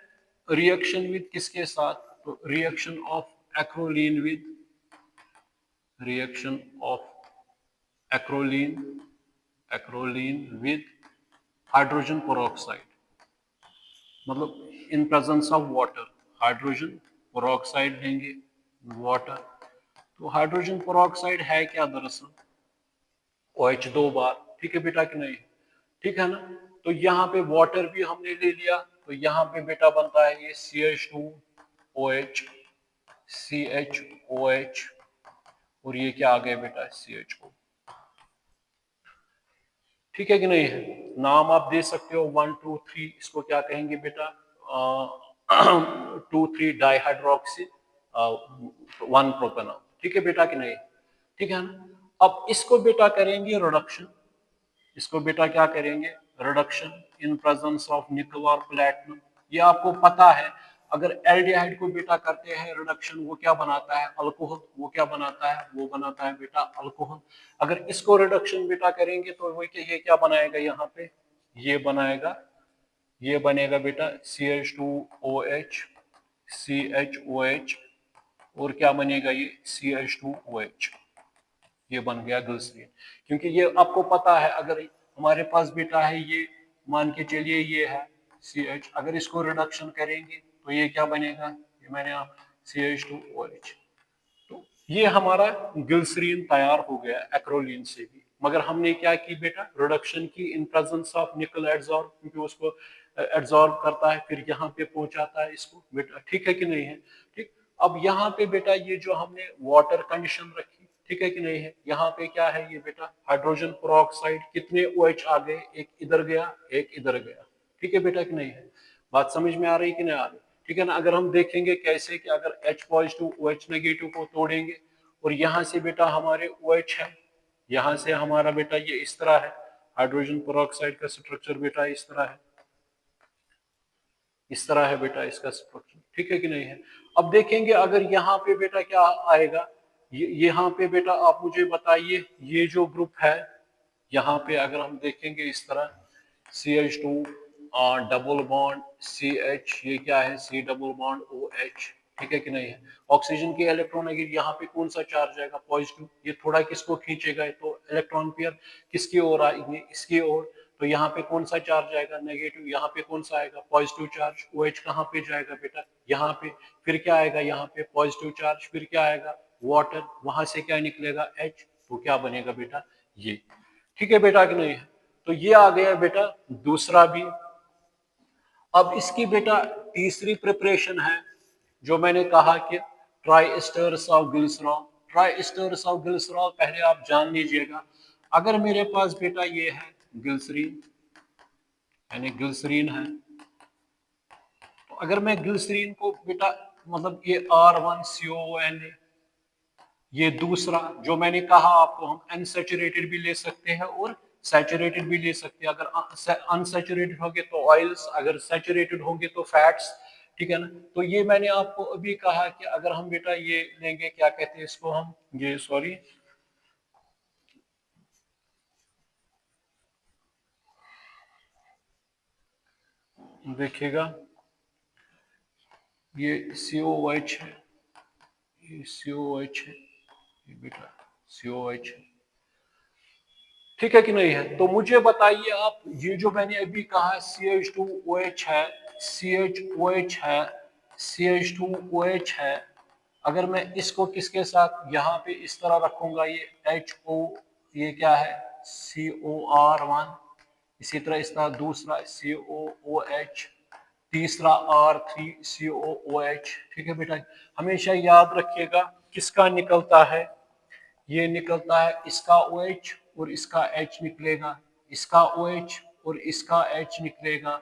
रिएक्शन विद किसके साथ, तो reaction of acrolein with, reaction of acrolein with hydrogen peroxide, मतलब in presence of water, hydrogen peroxide लेंगे वाटर। तो हाइड्रोजन पेरोक्साइड है क्या, दरअसल OH 2 बार, ठीक है बेटा कि नहीं, ठीक है ना। तो यहाँ पे वाटर भी हमने ले लिया, तो यहाँ पे बेटा बनता है ये CH2OH, CHOH, और ये क्या आ गया बेटा CHO, ठीक है कि नहीं है। नाम आप दे सकते हो 1 2 3, इसको क्या कहेंगे बेटा 2 3 डाइहाइड्रोक्सी 1 प्रोपेनॉल, ठीक है बेटा कि नहीं, ठीक है ना। अब इसको बेटा करेंगे रिडक्शन, इसको बेटा क्या करेंगे रिडक्शन इन प्रेजेंस ऑफ निकल और प्लेटिनम। ये आपको पता है, अगर एल्डिहाइड को बेटा करते हैं रिडक्शन, वो क्या बनाता है अल्कोहल, वो क्या बनाता है, वो बनाता है बेटा अल्कोहल। अगर इसको रिडक्शन बेटा करेंगे तो वो ये क्या बनाएगा, यहाँ पे ये बनाएगा, ये बनेगा बेटा CH2OH, CHOH, और क्या बनेगा ये CH2OH, ये बन गया ग्लिसरीन। क्योंकि ये आपको पता है, अगर हमारे पास बेटा है ये, मान के चलिए ये है CH, अगर इसको रिडक्शन करेंगे तो ये क्या बनेगा, ये मैंने CH2OH। तो ये हमारा ग्लिसरीन तैयार हो गया एक्रोलीन से भी, मगर हमने क्या की बेटा रिडक्शन की इन प्रेजेंस ऑफ निकल एड्सॉर्ब, क्योंकि उसको एड्सॉर्ब करता है फिर यहाँ पे पहुंचाता है इसको बेटा, ठीक है कि नहीं है, ठीक। अब यहाँ पे बेटा ये जो हमने वाटर कंडीशन रखी, ठीक है कि नहीं है, यहाँ पे क्या है ये बेटा हाइड्रोजन पेरोक्साइड, कितने OH आ गए, एक इधर गया एक इधर गया, ठीक है बेटा कि नहीं है। बात समझ में आ रही कि नहीं आ रही, ठीक है ना। अगर हम देखेंगे कैसे कि अगर H पॉजिटिव OH नेगेटिव को तोड़ेंगे, और यहाँ से बेटा हमारे OH है, यहाँ से हमारा बेटा ये इस तरह है, हाइड्रोजन पेरोक्साइड का स्ट्रक्चर बेटा इस तरह है, इस तरह है बेटा इसका स्ट्रक्चर, ठीक है कि नहीं है। अब देखेंगे अगर यहाँ पे बेटा क्या आएगा, यहाँ पे बेटा आप मुझे बताइए, ये जो ग्रुप है यहाँ पे अगर हम देखेंगे इस तरह CH2 डबल बॉन्ड CH, ये क्या है C डबल बॉन्ड OH, ठीक है कि नहीं है। ऑक्सीजन के इलेक्ट्रॉन अगर यहाँ पे कौन सा चार्ज आएगा पॉजिटिव, ये थोड़ा किसको खींचेगा, तो इलेक्ट्रॉन पेयर किसकी ओर आएंगे, इसकी ओर। तो यहाँ पे कौन सा चार्ज आएगा नेगेटिव, यहाँ पे कौन सा आएगा पॉजिटिव चार्ज, OH कहाँ पे जाएगा बेटा यहाँ पे, फिर क्या आएगा यहाँ पे पॉजिटिव चार्ज, फिर क्या आएगा वाटर, वहां से क्या निकलेगा H, तो क्या बनेगा बेटा ये, ठीक है बेटा कि नहीं है। तो ये आ गया बेटा दूसरा भी। अब इसकी बेटा तीसरी प्रिपरेशन है, जो मैंने कहा कि try esters of glycerol. Try esters of glycerol पहले आप जान लीजिएगा, अगर मेरे पास बेटा ये है ग्लिसरीन, यानी ग्लिसरीन है, तो अगर मैं ग्लिसरीन को बेटा मतलब ये R1COON, ये दूसरा जो मैंने कहा आपको, हम अनसैचुरेटेड भी ले सकते हैं और सैचुरेटेड भी ले सकते हैं। अगर अनसैचुरेटेड होंगे तो ऑयल्स, अगर सैचुरेटेड होंगे तो फैट्स, ठीक है ना। तो ये मैंने आपको अभी कहा कि अगर हम बेटा ये लेंगे, क्या कहते हैं इसको हम, ये सॉरी देखिएगा, ये COOH है, ये COOH है, ये बेटा COOH है, ठीक है कि नहीं है। तो मुझे बताइए आप, ये जो मैंने अभी कहा CH2OH है, CHOH है, CH2OH है, अगर मैं इसको किसके साथ यहाँ पे इस तरह रखूंगा, ये HO, ये क्या है COR1, इसी तरह इस तरह दूसरा COOH, तीसरा R3COOH, ठीक है बेटा। हमेशा याद रखिएगा किसका निकलता है, ये निकलता है इसका OH और इसका H निकलेगा, इसका OH और इसका H निकलेगा,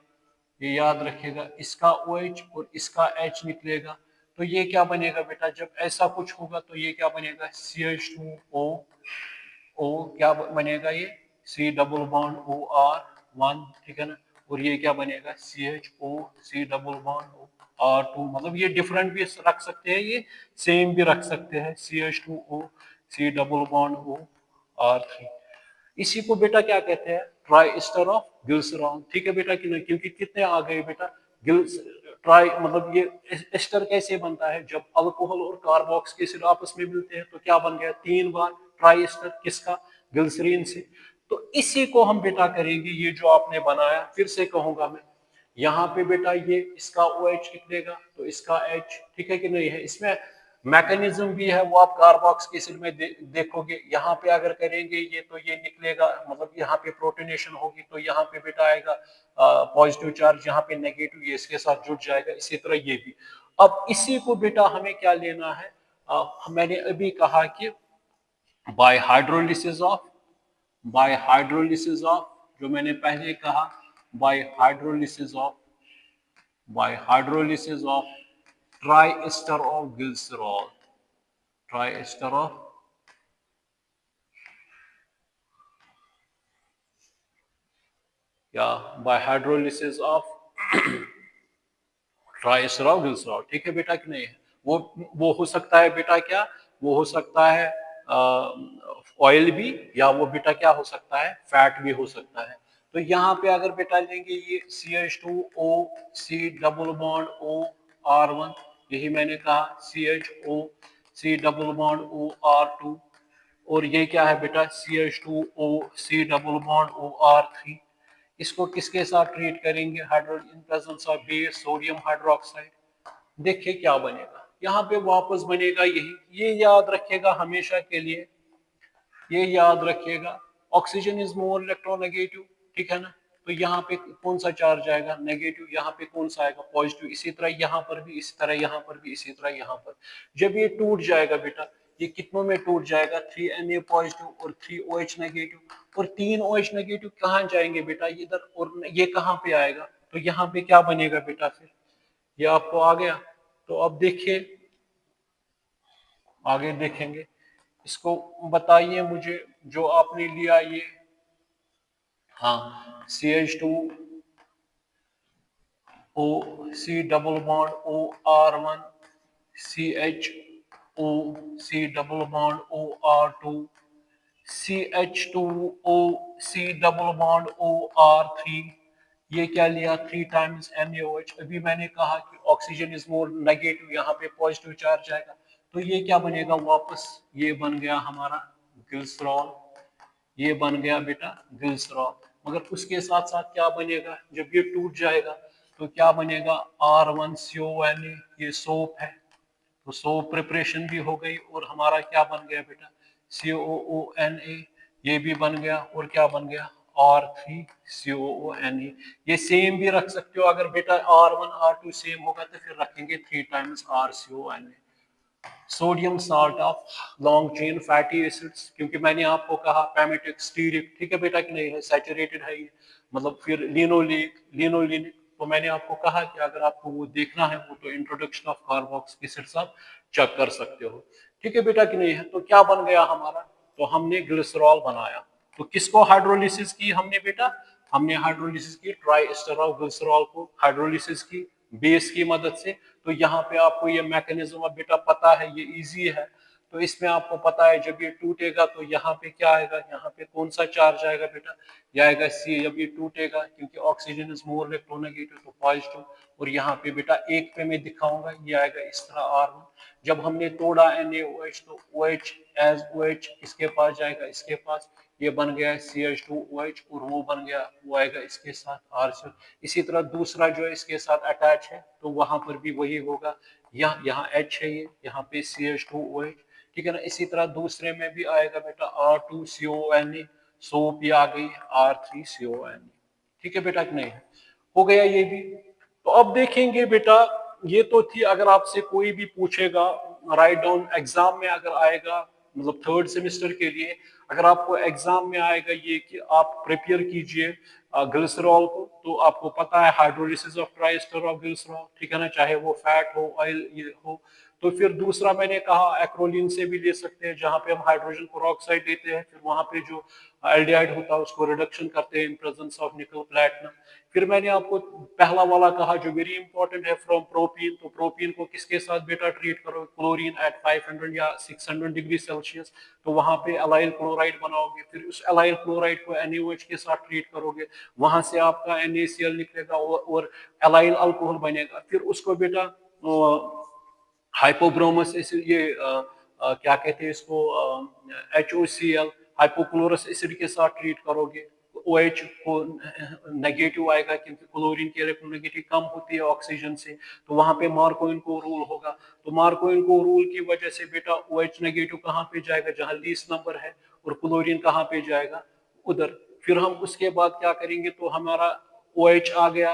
ये याद रखिएगा, इसका OH और इसका H निकलेगा। तो ये क्या बनेगा बेटा, जब ऐसा कुछ होगा तो ये क्या बनेगा, CH2O, क्या बनेगा, ये C डबल बॉन्ड OR1, ठीक है ना, और ये क्या बनेगा, CHO C double bond R2। मतलब ये डिफरेंट भी रख सकते हैं, ये सेम भी रख सकते हैं, CH2O C double bond OR3। इसी को बेटा क्या कहते हैं, ट्राई एस्टर ऑफ ग्लिसरॉल, ठीक है बेटा कि नहीं, क्योंकि कितने आ गए बेटा, ट्राई मतलब ये एस्टर कैसे बनता है, जब अल्कोहल और कार्बोक्सिलिक एसिड आपस में मिलते हैं तो क्या बन गया, 3 बार ट्राई एस्टर, किसका, ग्लिसरीन से। तो इसी को हम बेटा करेंगे, ये जो आपने बनाया, फिर से कहूंगा मैं, यहाँ पे बेटा ये इसका OH निकलेगा तो इसका H, ठीक है कि नहीं है, इसमें मैकेनिज्म भी है, वो आप कार्बोक्सिलिक एसिड में देखोगे, यहाँ पे अगर करेंगे ये तो ये निकलेगा, मतलब यहाँ पे प्रोटोनेशन होगी तो यहाँ पे बेटा आएगा पॉजिटिव चार्ज, यहाँ पे नेगेटिव, ये इसके साथ जुड़ जाएगा, इसी तरह ये भी। अब इसी को बेटा हमें क्या लेना है, मैंने अभी कहा कि बाय हाइड्रोलिसिस ऑफ, जो मैंने पहले कहा, by hydrolysis of tri ester of glycerol, tri ester of या by hydrolysis of tri ester of glycerol, ठीक है बेटा कि नहीं है, वो हो सकता है बेटा क्या, वो हो सकता है ऑयल भी, या वो बेटा क्या हो सकता है, फैट भी हो सकता है। तो यहाँ पे अगर बेटा लेंगे ये CH2O C double bond OR1, यही मैंने कहा CHO C double bond OR2, और ये क्या है बेटा CH2O C double bond OR3। इसको किसके साथ ट्रीट करेंगे, hydrogen in presence of base sodium hydroxide, देखिए क्या बनेगा, यहाँ पे वापस बनेगा यही, ये याद रखिएगा हमेशा के लिए, ये याद रखिएगा, ऑक्सीजन इज मोर इलेक्ट्रोनेगेटिव, ठीक है ना, तो यहाँ पे कौन सा चार्ज आएगा, नेगेटिव, यहाँ पे कौन सा आएगा, पॉजिटिव, इसी तरह यहाँ पर भी, इसी तरह यहाँ पर भी, इसी तरह यहाँ पर। जब ये टूट जाएगा बेटा, ये कितनों में टूट जाएगा, 3Na पॉजिटिव और 3OH नेगेटिव, और 3OH नेगेटिव कहाँ जाएंगे बेटा, इधर, और ये कहाँ पे आएगा, तो यहाँ पे क्या बनेगा बेटा, फिर ये आपको आ गया। तो अब देखिए, आगे देखेंगे, इसको बताइए मुझे, जो आपने लिया ये, हाँ, CH2O C double bond OR1, CHO C double bond OR2, CH2O C double bond OR3, ये क्या लिया, 3 टाइम्स NaOH। अभी मैंने कहा कि ऑक्सीजन इज मोर नेगेटिव, यहाँ पे पॉजिटिव चार्ज आएगा, तो ये क्या बनेगा वापस, ये बन गया हमारा ग्लिसरॉल, ये बन गया बेटा ग्लिसरॉल। मगर उसके साथ साथ क्या बनेगा, जब ये टूट जाएगा तो क्या बनेगा, R1CONA, ये सोप है, तो सोप प्रिपरेशन भी हो गई, और हमारा क्या बन गया बेटा, COONA, ये भी बन गया, और क्या बन गया, R3COONA। ये सेम भी रख सकते हो, अगर बेटा R1 R2 सेम होगा तो फिर रखेंगे 3 times RCONA। Sodium salt of long chain fatty acids, क्योंकि मैंने आपको कहा पैमेटिक, स्टीरिक, ठीक है बेटा कि नहीं है, सैचुरेटेड है ये, मतलब फिर लिनोलिनिक, तो मैंने आपको कहा कि अगर आपको वो देखना है, वो तो इंट्रोडक्शन ऑफ कार्बोक्सिलिक एसिड्स आप चेक कर सकते हो, ठीक है बेटा कि नहीं है। तो क्या बन गया हमारा, तो हमने ग्लिसरॉल बनाया, तो किसको हाइड्रोलिसिस की हमने बेटा, हमने हाइड्रोलिसिस की ट्राई एस्टर ऑफ ग्लिसरॉल को हाइड्रोलिसिस की बेस की मदद से। तो यहाँ पे आपको ये मैकेनिज्म अब बेटा पता है, ये इजी है, तो इसमें आपको पता है जब ये टूटेगा तो यहाँ पे क्या आएगा, यहाँ पे कौन सा चार्ज आएगा बेटा, ये आएगा C, जब ये टूटेगा क्योंकि ऑक्सीजन इज मोर इलेक्ट्रोनेगेटिव तो पॉजिटिव, और यहाँ पे बेटा एक पे मैं दिखाऊंगा, ये आएगा इस तरह R1। जब हमने तोड़ा NaOH तो OH एज OH किसके पास जाएगा, इसके पास, ये बन गया है CH2OH, और वो बन गया, वो आएगा इसके साथ R। इसी तरह दूसरा जो है इसके साथ अटैच है तो वहां पर भी वही होगा, यहाँ H है, ये यहाँ पे CH2OH, ठीक है ना। इसी तरह दूसरे में भी आएगा बेटा R2CONA, सोप ये आ गई R3CONA, ठीक है बेटा कि नहीं, हो गया ये भी। तो अब देखेंगे बेटा ये तो थी, अगर आपसे कोई भी पूछेगा राइट डाउन एग्जाम में अगर आएगा, मतलब थर्ड सेमेस्टर के लिए अगर आपको एग्जाम में आएगा ये कि आप प्रिपेयर कीजिए ग्लिसरॉल को, तो आपको पता है हाइड्रोलिसिस ऑफ ट्राइएस्टर ऑफ ग्लिसरॉल, ठीक है ना, चाहे वो फैट हो ऑयल ये हो। तो फिर दूसरा मैंने कहा एक्रोलीन से भी ले सकते हैं, जहां पे हम हाइड्रोजन पेरोक्साइड लेते हैं, फिर वहां पे जो एल्डिहाइड होता है उसको रिडक्शन करते हैं इन प्रेजेंस ऑफ निकल प्लैटिनम। फिर मैंने आपको पहला वाला कहा जो वेरी इंपॉर्टेंट है फ्रॉम प्रोपीन, तो प्रोपीन को किसके साथ बेटा ट्रीट करो, क्लोरीन एट 500 या 600 डिग्री सेल्सियस, तो वहां पे एलाइल क्लोराइड बनाओगे, फिर उस एलाइल क्लोराइड को NaOH के साथ ट्रीट करोगे, वहां से आपका NaCl निकलेगा और एलाइल अल्कोहल बनेगा। फिर उसको बेटा हाइपोब्रोमस ये क्या कहते हैं इसको, HOCl हाइपोक्लोरस एसिड के साथ ट्रीट करोगे, OH को नेगेटिव आएगा क्योंकि क्लोरीन की इलेक्ट्रोनेगेटिव कम होती है ऑक्सीजन से, तो वहां पे मार्कोइन-को रूल होगा। तो मार्कोइन-को रूल की वजह से बेटा OH नेगेटिव कहाँ पे जाएगा, जहां लीस्ट नंबर है, और क्लोरीन कहाँ पे जाएगा, उधर। फिर हम उसके बाद क्या करेंगे, तो हमारा OH आ गया,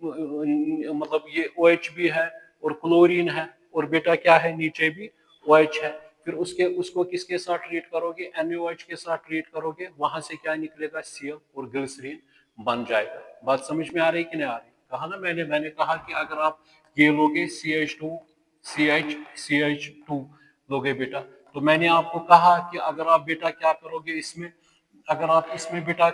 मतलब ये OH भी है और क्लोरीन है, और बेटा क्या है नीचे भी OH है। फिर उसके उसको किसके साथ ट्रीट करोगे, NaOH के साथ ट्रीट करोगे, वहां से क्या निकलेगा, Cl और ग्लिसरीन बन जाएगा। बात समझ में आ रही कि नहीं आ रही? कहा ना मैंने कहा कि अगर आप ये लोगे CH2 CH2 लोगे बेटा, तो मैंने आपको कहा कि अगर आप बेटा क्या करोगे इसमें, अगर आप इसमें बेटा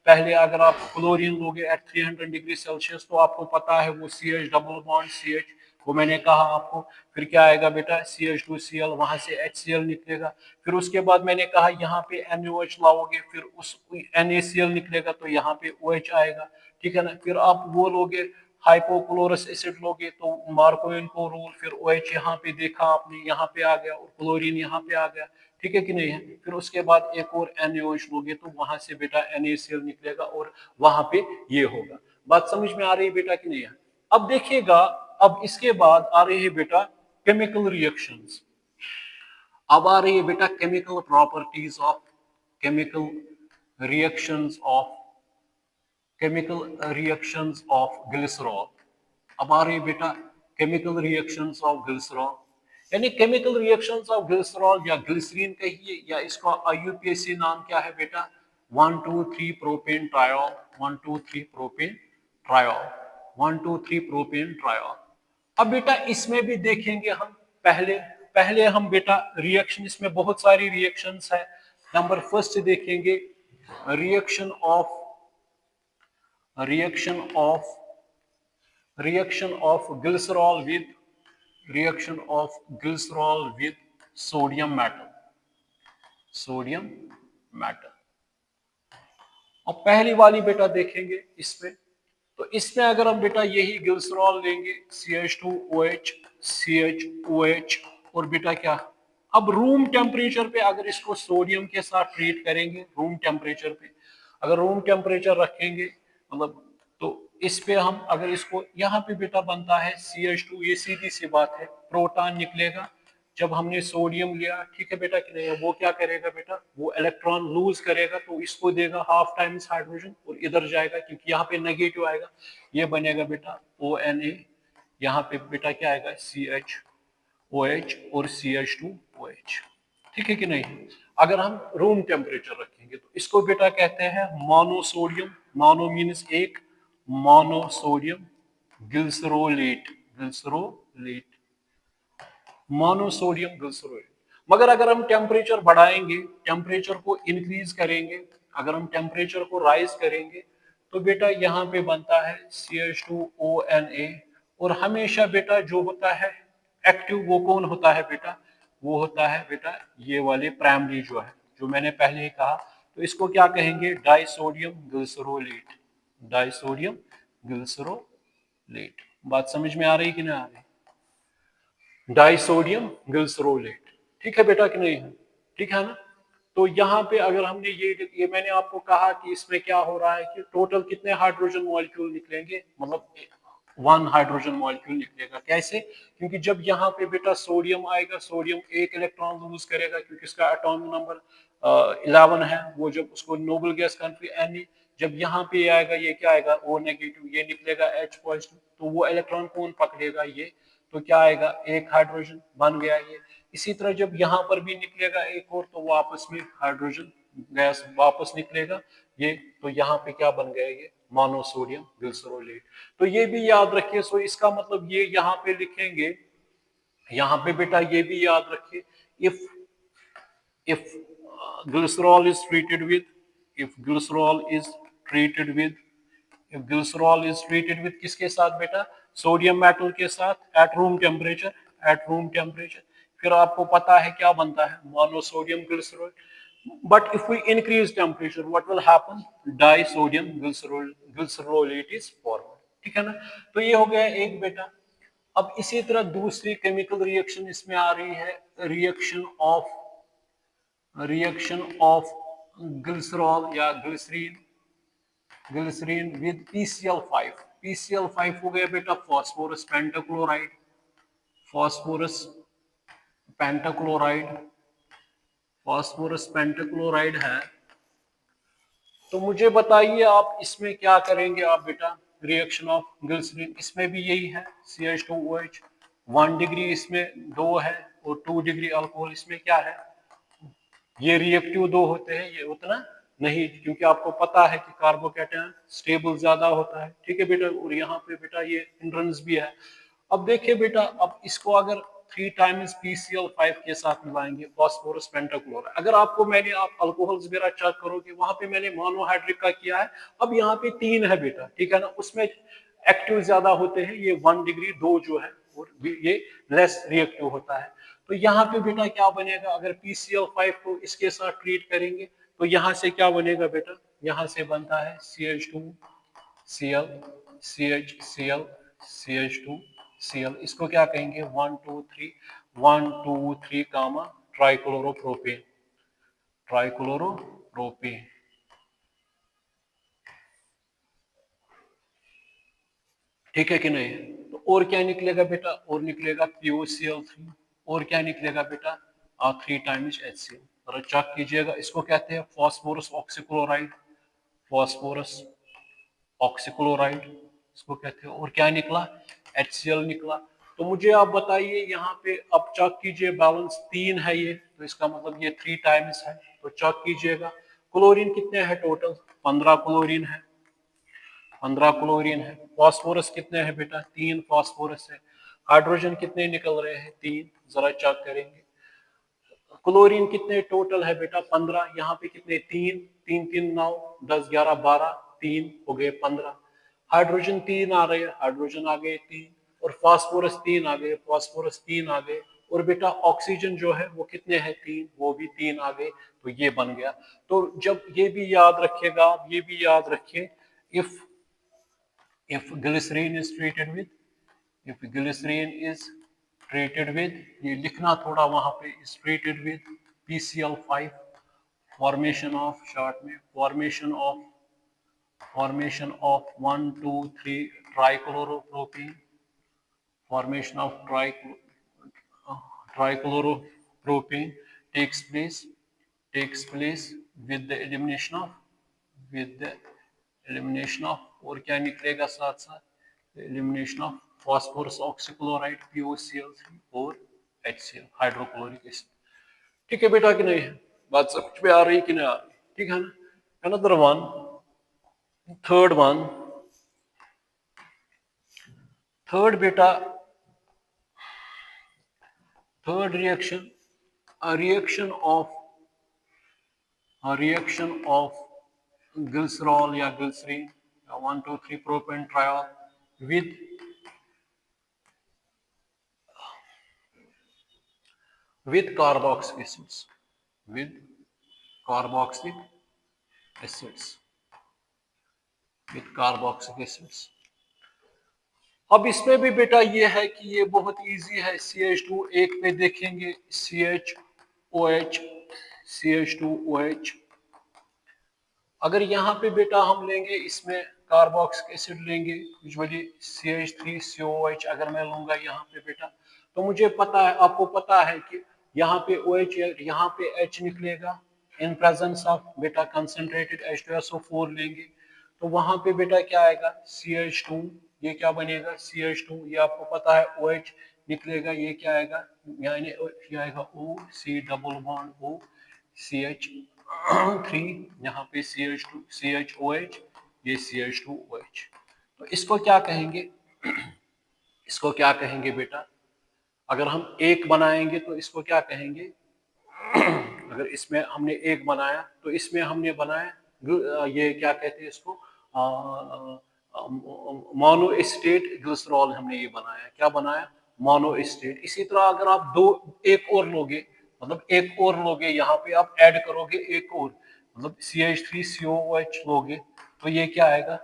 पहले अगर आप क्लोरीन लोगे एट 300 डिग्री सेल्सियस, तो आपको पता है वो CH डबल बॉन्ड CH, वो मैंने कहा आपको। फिर क्या आएगा बेटा, CH2Cl, वहां से HCl निकलेगा। फिर उसके बाद मैंने कहा यहाँ पे NaOH लाओगे, फिर उस NaCl निकलेगा, तो यहाँ पे OH आएगा, ठीक है ना। फिर आप वो लोगे हाइपोक्लोरस एसिड लोगे, तो मार्कोइन को रूल, फिर OH यहाँ पे देखा आपने, यहाँ पे आ गया, और क्लोरीन यहाँ पे आ गया, ठीक है कि नहीं है। फिर उसके बाद एक और NaOH लोगे, तो वहां से बेटा NaCl निकलेगा, और वहां पे ये होगा। बात समझ में आ रही है बेटा कि नहीं है? अब देखिएगा, अब इसके बाद आ रही है बेटा केमिकल रिएक्शंस। अब आ रही है बेटा chemical properties of chemical reactions of glycerol. अब आ रही है बेटा केमिकल रिएक्शंस ऑफ ग्लिसरॉल, यानी केमिकल रिएक्शंस ऑफ ग्लिसरॉल या ग्लिसरीन कहिए, या इसका IUPAC नाम क्या है बेटा, 1,2,3 propane triol, 1,2,3 propane triol, 1,2,3 propane triol. अब बेटा इसमें भी देखेंगे हम, पहले पहले हम बेटा रिएक्शन, इसमें बहुत सारी रिएक्शंस है। नंबर फर्स्ट देखेंगे, reaction of reaction of reaction of glycerol with sodium metal। अब पहली वाली बेटा देखेंगे इसमें, तो इसमें अगर हम बेटा यही ग्लिसरॉल लेंगे, CH2OH CHOH, और बेटा क्या, अब रूम टेम्परेचर पे अगर इसको सोडियम के साथ ट्रीट करेंगे, रूम टेम्परेचर पे अगर रूम टेम्परेचर रखेंगे, मतलब तो इस पे हम अगर इसको यहाँ पे बेटा बनता है CH2, ये सीधी सी बात है, प्रोटॉन निकलेगा। जब हमने सोडियम लिया, ठीक है बेटा कि नहीं, वो क्या करेगा बेटा, वो इलेक्ट्रॉन लूज करेगा, तो इसको देगा हाफ टाइम्स हाइड्रोजन, और इधर जाएगा क्योंकि यहाँ पे नेगेटिव आएगा, ये बनेगा बेटा ONA, यहाँ पे बेटा क्या आएगा CHOH और CH2OH, ठीक है कि नहीं। अगर हम रूम टेम्परेचर रखेंगे, तो इसको बेटा कहते हैं मोनोसोडियम, मोनो मीन्स एक, मोनोसोडियम ग्लिसरोलेट, मोनोसोडियम ग्लिसरोलेट। मगर अगर हम टेम्परेचर बढ़ाएंगे, टेम्परेचर को इंक्रीज करेंगे, अगर हम टेम्परेचर को राइज करेंगे, तो बेटा यहाँ पे बनता है CH2ONA, और हमेशा बेटा जो होता है एक्टिव, वो कौन होता है बेटा, वो होता है बेटा ये वाले प्राइमरी जो है, जो मैंने पहले ही कहा, तो इसको क्या कहेंगे, डाइसोडियम ग्लिसरोलेट, डाइसोडियम ग्लिसरोलेट। बात समझ में आ रही कि नहीं आ रही, डाइसोडियम ग्लिसरोलेट, ठीक है बेटा कि नहीं है, ठीक है ना। तो यहाँ पे अगर हमने ये मैंने आपको कहा कि इसमें क्या हो रहा है कि टोटल कितने हाइड्रोजन मॉलिक्यूल निकलेंगे, मतलब 1 हाइड्रोजन मॉलिक्यूल निकलेगा। कैसे, क्योंकि जब यहाँ पे बेटा सोडियम आएगा, सोडियम एक इलेक्ट्रॉन लूज करेगा क्योंकि इसका एटॉमिक नंबर 11 है, वो जब उसको नोबल गैस कॉन्फिगरेशन जब यहाँ पे आएगा, ये क्या आएगा, O नेगेटिव, ये निकलेगा H पॉजिटिव, तो वो इलेक्ट्रॉन कौन पकड़ेगा, ये, तो क्या आएगा, एक हाइड्रोजन बन गया ये। इसी तरह जब यहाँ पर भी निकलेगा एक और, तो वापस में हाइड्रोजन गैस वापस निकलेगा ये, तो यहाँ पे क्या बन गया, ये मोनोसोडियम ग्लिसरोलेट। तो ये भी याद रखिए। सो इसका मतलब ये यहाँ पे लिखेंगे, यहाँ पे बेटा ये भी याद रखिए, if glycerol is treated with if glycerol is treated with if glycerol is treated with किसके साथ बेटा, सोडियम मेटल के साथ एट रूम टेम्परेचर, फिर आपको पता है क्या बनता है, monosodium glycerol. But if we increase temperature what will happen, disodium glycerolate is form. ठीक है ना। तो ये हो गया एक बेटा। अब इसी तरह दूसरी केमिकल रिएक्शन इसमें आ रही है, रिएक्शन ऑफ ग्लिसरॉल या ग्लिसरीन विद PCl5। PCl5 हो गया बेटा फॉस्फोरस पेंटाक्लोराइड, फॉस्फोरस पेंटाक्लोराइड है। तो मुझे बताइए आप इसमें क्या करेंगे आप बेटा, रिएक्शन ऑफ ग्लिसरीन, इसमें भी यही है CH2OH, 1 डिग्री इसमें 2 है और 2 डिग्री अल्कोहल इसमें क्या है, ये रिएक्टिव 2 होते हैं, ये उतना नहीं, क्योंकि आपको पता है कि कार्बोकैटायन स्टेबल ज्यादा होता है। ठीक है बेटा, और यहाँ पे बेटा ये हिंड्रेंस भी है। अब देखिए बेटा, अब इसको अगर 3 टाइम्स PCl5 के साथ मिलाएंगे, फॉस्फोरस पेंटाक्लोराइड, अगर आपको मैंने आप अल्कोहल्स वगैरह चेक करोगे, वहां पे मैंने मोनोहाइड्रिक का किया है। अब यहाँ पे 3 है बेटा, ठीक है ना, उसमें एक्टिव ज्यादा होते हैं, ये 1 डिग्री 2 जो है, और ये लेस रिएक्टिव होता है। तो यहाँ पे बेटा क्या बनेगा, अगर PCl5 को इसके साथ ट्रीट करेंगे, तो यहाँ से क्या बनेगा बेटा, यहाँ से बनता है CH2Cl, CH2Cl, इसको क्या कहेंगे, 1 2 3 गामा ट्राइक्लोरोप्रोपेन, ठीक है कि नहीं। तो और क्या निकलेगा बेटा, और निकलेगा POCl3, और क्या निकलेगा बेटा, 3 टाइम्स HCl। जरा चेक कीजिएगा, इसको कहते हैं फॉस्फोरस ऑक्सीक्लोराइड, इसको कहते हैं। और क्या निकला, HCl निकला। तो मुझे आप बताइए, यहाँ पे अब चेक कीजिए, बैलेंस 3 है ये, तो इसका मतलब ये 3 टाइम्स है। तो चेक कीजिएगा, क्लोरीन कितने हैं टोटल, 15 क्लोरीन है, 15 क्लोरीन है। फॉस्फोरस कितने हैं बेटा, 3 फॉस्फोरस है। हाइड्रोजन कितने निकल रहे हैं, 3, जरा चेक करेंगे। क्लोरीन कितने टोटल है बेटा, 15, यहाँ पे कितने, 3 3 3 9 10 11 12, 3 हो गए 15। हाइड्रोजन 3 आ रहे हैं, हाइड्रोजन आ गए 3, और फास्फोरस 3 आ गए, फास्फोरस 3 आ गए। और बेटा ऑक्सीजन जो है वो कितने हैं, 3, वो भी 3 आ गए। तो ये बन गया। तो जब ये भी याद रखिएगा आप, ये भी याद रखिए, if glycerine is treated with ये लिखना थोड़ा वहां पे, is treated with PCl5, formation of short में formation of 1 2 3 trichloropropene, formation of trichloropropene takes place with the elimination of और क्या निकलेगा साथ साथ, elimination of phosphorus oxychloride POCl3 और HCl हाइड्रोक्लोरिक एसिड। ठीक है बेटा कि नहीं है, बात समझ में आ रही कि नहीं आ रही, ठीक है ना। अनदर वन, थर्ड बेटा, third reaction, a reaction of glycerol या glycerine 1 2 3 propane triol with carboxylic acids। अब इसमें भी बेटा ये है कि ये बहुत इजी है। CH2 एक पे देखेंगे, CH2OH, अगर यहाँ पे बेटा हम लेंगे, इसमें कार्बोक्सिलिक एसिड लेंगे, यूजुअली CH3COOH अगर मैं लूंगा यहाँ पे बेटा, तो मुझे पता है, आपको पता है कि यहाँ पे OH, यहाँ पे H निकलेगा, इन प्रेजेंस ऑफ बेटा कंसंट्रेटेड H2SO4 लेंगे तो वहां पे बेटा क्या आएगा CH2, ये क्या बनेगा CH2, ये आपको पता है OH निकलेगा, ये क्या आएगा यानी ये आएगा O C double bond O CH3, यहाँ पे CH2 CHOH, ये CH2OH। तो इसको क्या कहेंगे, इसको क्या कहेंगे बेटा, अगर हम एक बनाएंगे तो इसको क्या कहेंगे, अगर इसमें हमने एक बनाया तो इसमें हमने बनाया ये क्या कहते हैं इसको मोनोएस्टेट ग्लिसरॉल, हमने ये बनाया, क्या बनाया मोनोएस्टेट। इसी तरह अगर आप दो एक और लोगे, मतलब एक और लोगे, यहाँ पे आप ऐड करोगे एक और, मतलब CH3COOH लोगे तो ये क्या आएगा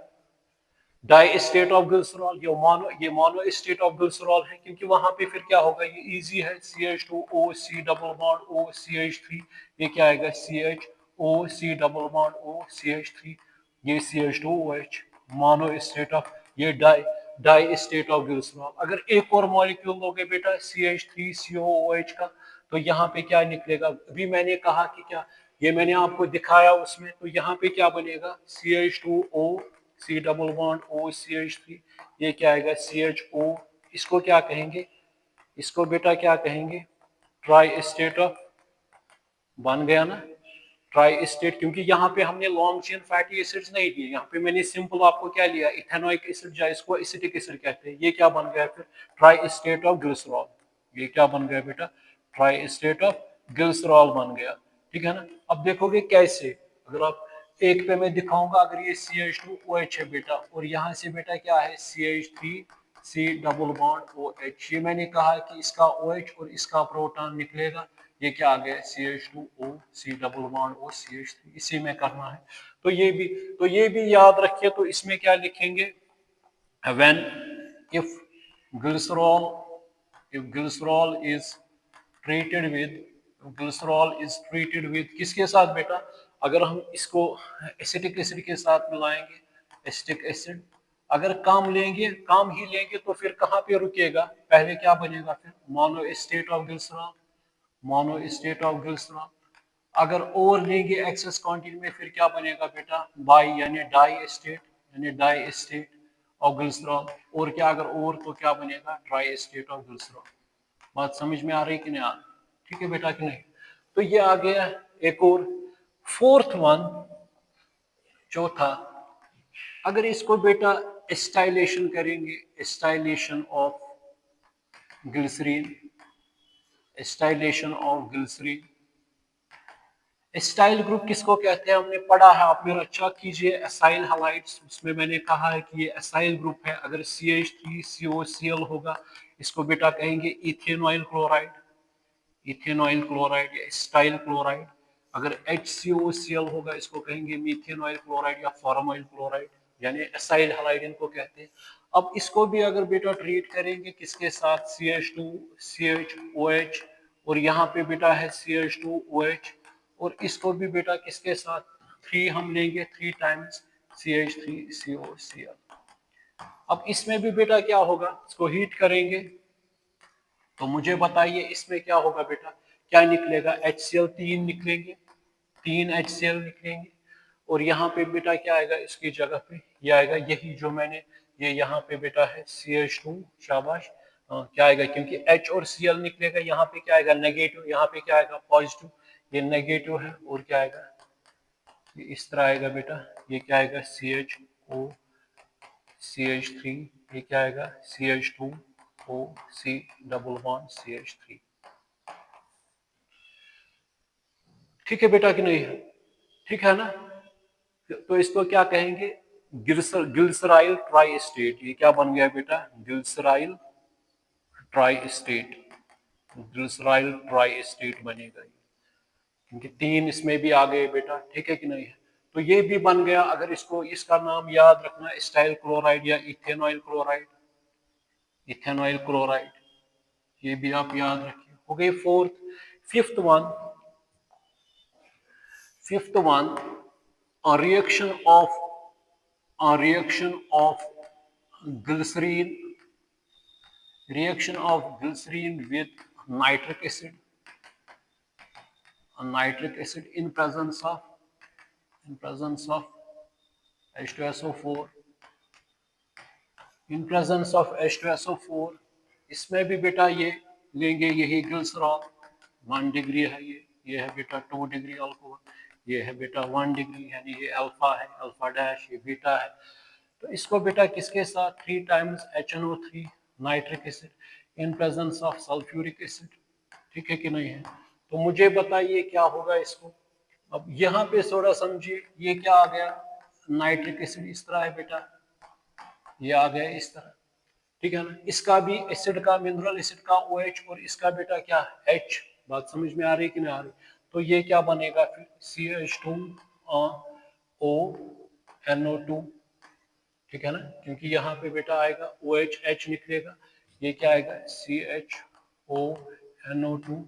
डाई स्टेट ऑफ ग्लिसरॉल। ये मोनो स्टेट ऑफ ग्लिसरॉल है क्योंकि वहां पे फिर क्या होगा, ये इजी है CH2O C double bond O CH3, ये क्या आएगा CHO C double bond O CH3, ये CH2OH मोनो स्टेट ऑफ, ये डाई स्टेट ऑफ ग्लिसरॉल। अगर एक और मॉलिक्यूल लोगे बेटा CH3COOH का तो यहाँ पे क्या निकलेगा, अभी मैंने कहा कि क्या, ये मैंने आपको दिखाया उसमें, तो यहाँ पे क्या बनेगा CH2O C double bond O CH3, ये क्या आएगा CHO, इसको क्या कहेंगे, इसको बेटा क्या कहेंगे ट्राई स्टेट ऑफ, बन गया ना ट्राई स्टेट, क्योंकि यहाँ पे हमने लॉन्ग चेन फैटी एसिड्स नहीं दिए, यहाँ पे मैंने सिंपल आपको क्या लिया इथेनोइक एसिड, या इसको एसिटिक एसिड कहते हैं, ये क्या बन गया फिर ट्राई स्टेट ऑफ ग्लिसरॉल, ये क्या बन गया बेटा ट्राई स्टेट ऑफ ग्लिसरॉल बन गया, ठीक है ना। अब देखोगे कैसे, अगर आप एक पे मैं दिखाऊंगा, अगर ये CH2OH है बेटा और यहाँ से बेटा क्या है CH3C डबल बॉन्ड OH, ये मैंने कहा कि इसका OH और इसका प्रोटॉन निकलेगा, ये क्या आ गया CH2O C double bond O CH3, इसी में करना है। तो ये भी याद रखिए, तो इसमें क्या लिखेंगे when if glycerol is treated with, glycerol is treated with किसके साथ बेटा, अगर हम इसको एसिटिक एसिड के साथ मिलाएंगे, एसिटिक एसिड अगर काम लेंगे, काम ही लेंगे तो फिर कहाँ पे रुकेगा, पहले क्या बनेगा फिर मोनोएस्टेट ऑफ ग्लिसरॉल, मोनोएस्टेट ऑफ ग्लिसरॉल। अगर और लेंगे एक्सेस क्वांटिटी में फिर क्या बनेगा बेटा बाई यानी डाई एस्टेट, यानी डाई एस्टेट ऑफ ग्लिसरॉल, और क्या अगर और तो क्या बनेगा ट्राई एस्टेट ऑफ ग्लिसरॉल। बात समझ में आ रही कि नहीं आ रही, ठीक है बेटा कि नहीं। तो ये आ गया एक और फोर्थ वन, चौथा, अगर इसको बेटा एस्टाइलेशन करेंगे, acetylation of glycerine, acetylation of glycerine, acetyl group किसको कहते हैं हमने पढ़ा है, आप मेरा अच्छा कीजिए एसाइल हैलाइड्स, उसमें मैंने कहा है कि ये एसाइल ग्रुप है, अगर CH3COCl होगा इसको बेटा कहेंगे इथेनॉइल क्लोराइड, इथेनॉइल क्लोराइड या एस्टाइल क्लोराइड। अगर HCOCl होगा इसको कहेंगे मीथेनॉइल क्लोराइड या फॉर्माइल क्लोराइड, यानी एसाइल हैलाइड इनको कहते हैं। अब इसको भी अगर बेटा ट्रीट करेंगे किसके साथ CH2 CHOH, और यहाँ पे बेटा है CH2OH, और इसको भी बेटा किसके साथ 3 हम लेंगे 3 टाइम्स CH3COCl। अब इसमें भी बेटा क्या होगा, इसको हीट करेंगे तो मुझे बताइए इसमें क्या होगा बेटा, क्या निकलेगा HCl 3 निकलेंगे, 3 HCl निकलेंगे, और यहाँ पे बेटा क्या आएगा इसकी जगह पे, ये आएगा यही जो मैंने, ये यहाँ पे बेटा है CH2, शाबाश, क्या आएगा क्योंकि H और Cl निकलेगा, यहाँ पे क्या आएगा नेगेटिव, यहाँ पे क्या आएगा पॉजिटिव, ये नेगेटिव है, और क्या आएगा ये इस तरह आएगा बेटा, ये क्या आएगा CHO CH3, ये क्या आएगा CH2O C double bond CH3, ठीक है बेटा कि नहीं है, ठीक है ना। तो इसको क्या कहेंगे ग्लिसराइल ट्राई स्टेट, ये क्या बन गया बेटा glyceryl tri state, glyceryl tri state बनेगा, क्योंकि 3 इसमें भी आ गए बेटा, ठीक है कि नहीं है। तो ये भी बन गया, अगर इसको इसका नाम याद रखना एस्टाइल क्लोराइड या इथेनॉइल क्लोराइड, इथेनॉइल क्लोराइड, ये भी आप याद रखिए, हो गई fourth. Fifth one, fifth one, a reaction of a reaction of glycerine, reaction of glycerine with nitric acid, nitric acid in presence of H2SO4, in presence of H2SO4, इसमें भी बेटा ये लेंगे यही ग्लिसरॉल, 1 डिग्री है ये है बेटा 2 डिग्री अल्कोहल, ये है बेटा 1 डिग्री, यानी ये अल्फा है, अल्फा डैश, ये बीटा है। तो इसको बेटा किसके साथ 3 times HNO3 nitric acid in presence of sulphuric acid, ठीक है कि नहीं है। तो मुझे बताइए क्या होगा इसको। अब यहाँ पे थोड़ा समझिए, ये क्या आ गया, नाइट्रिक एसिड इस तरह है बेटा, ये आ गया इस तरह, ठीक है ना। इसका भी एसिड का, मिनरल एसिड का OH और इसका बेटा क्या H, बात समझ में आ रही कि नहीं आ रही। तो ये क्या बनेगा फिर CH2O NO2, ठीक है ना, क्योंकि यहाँ पे बेटा आएगा OH H निकलेगा, ये क्या आएगा CHONO2,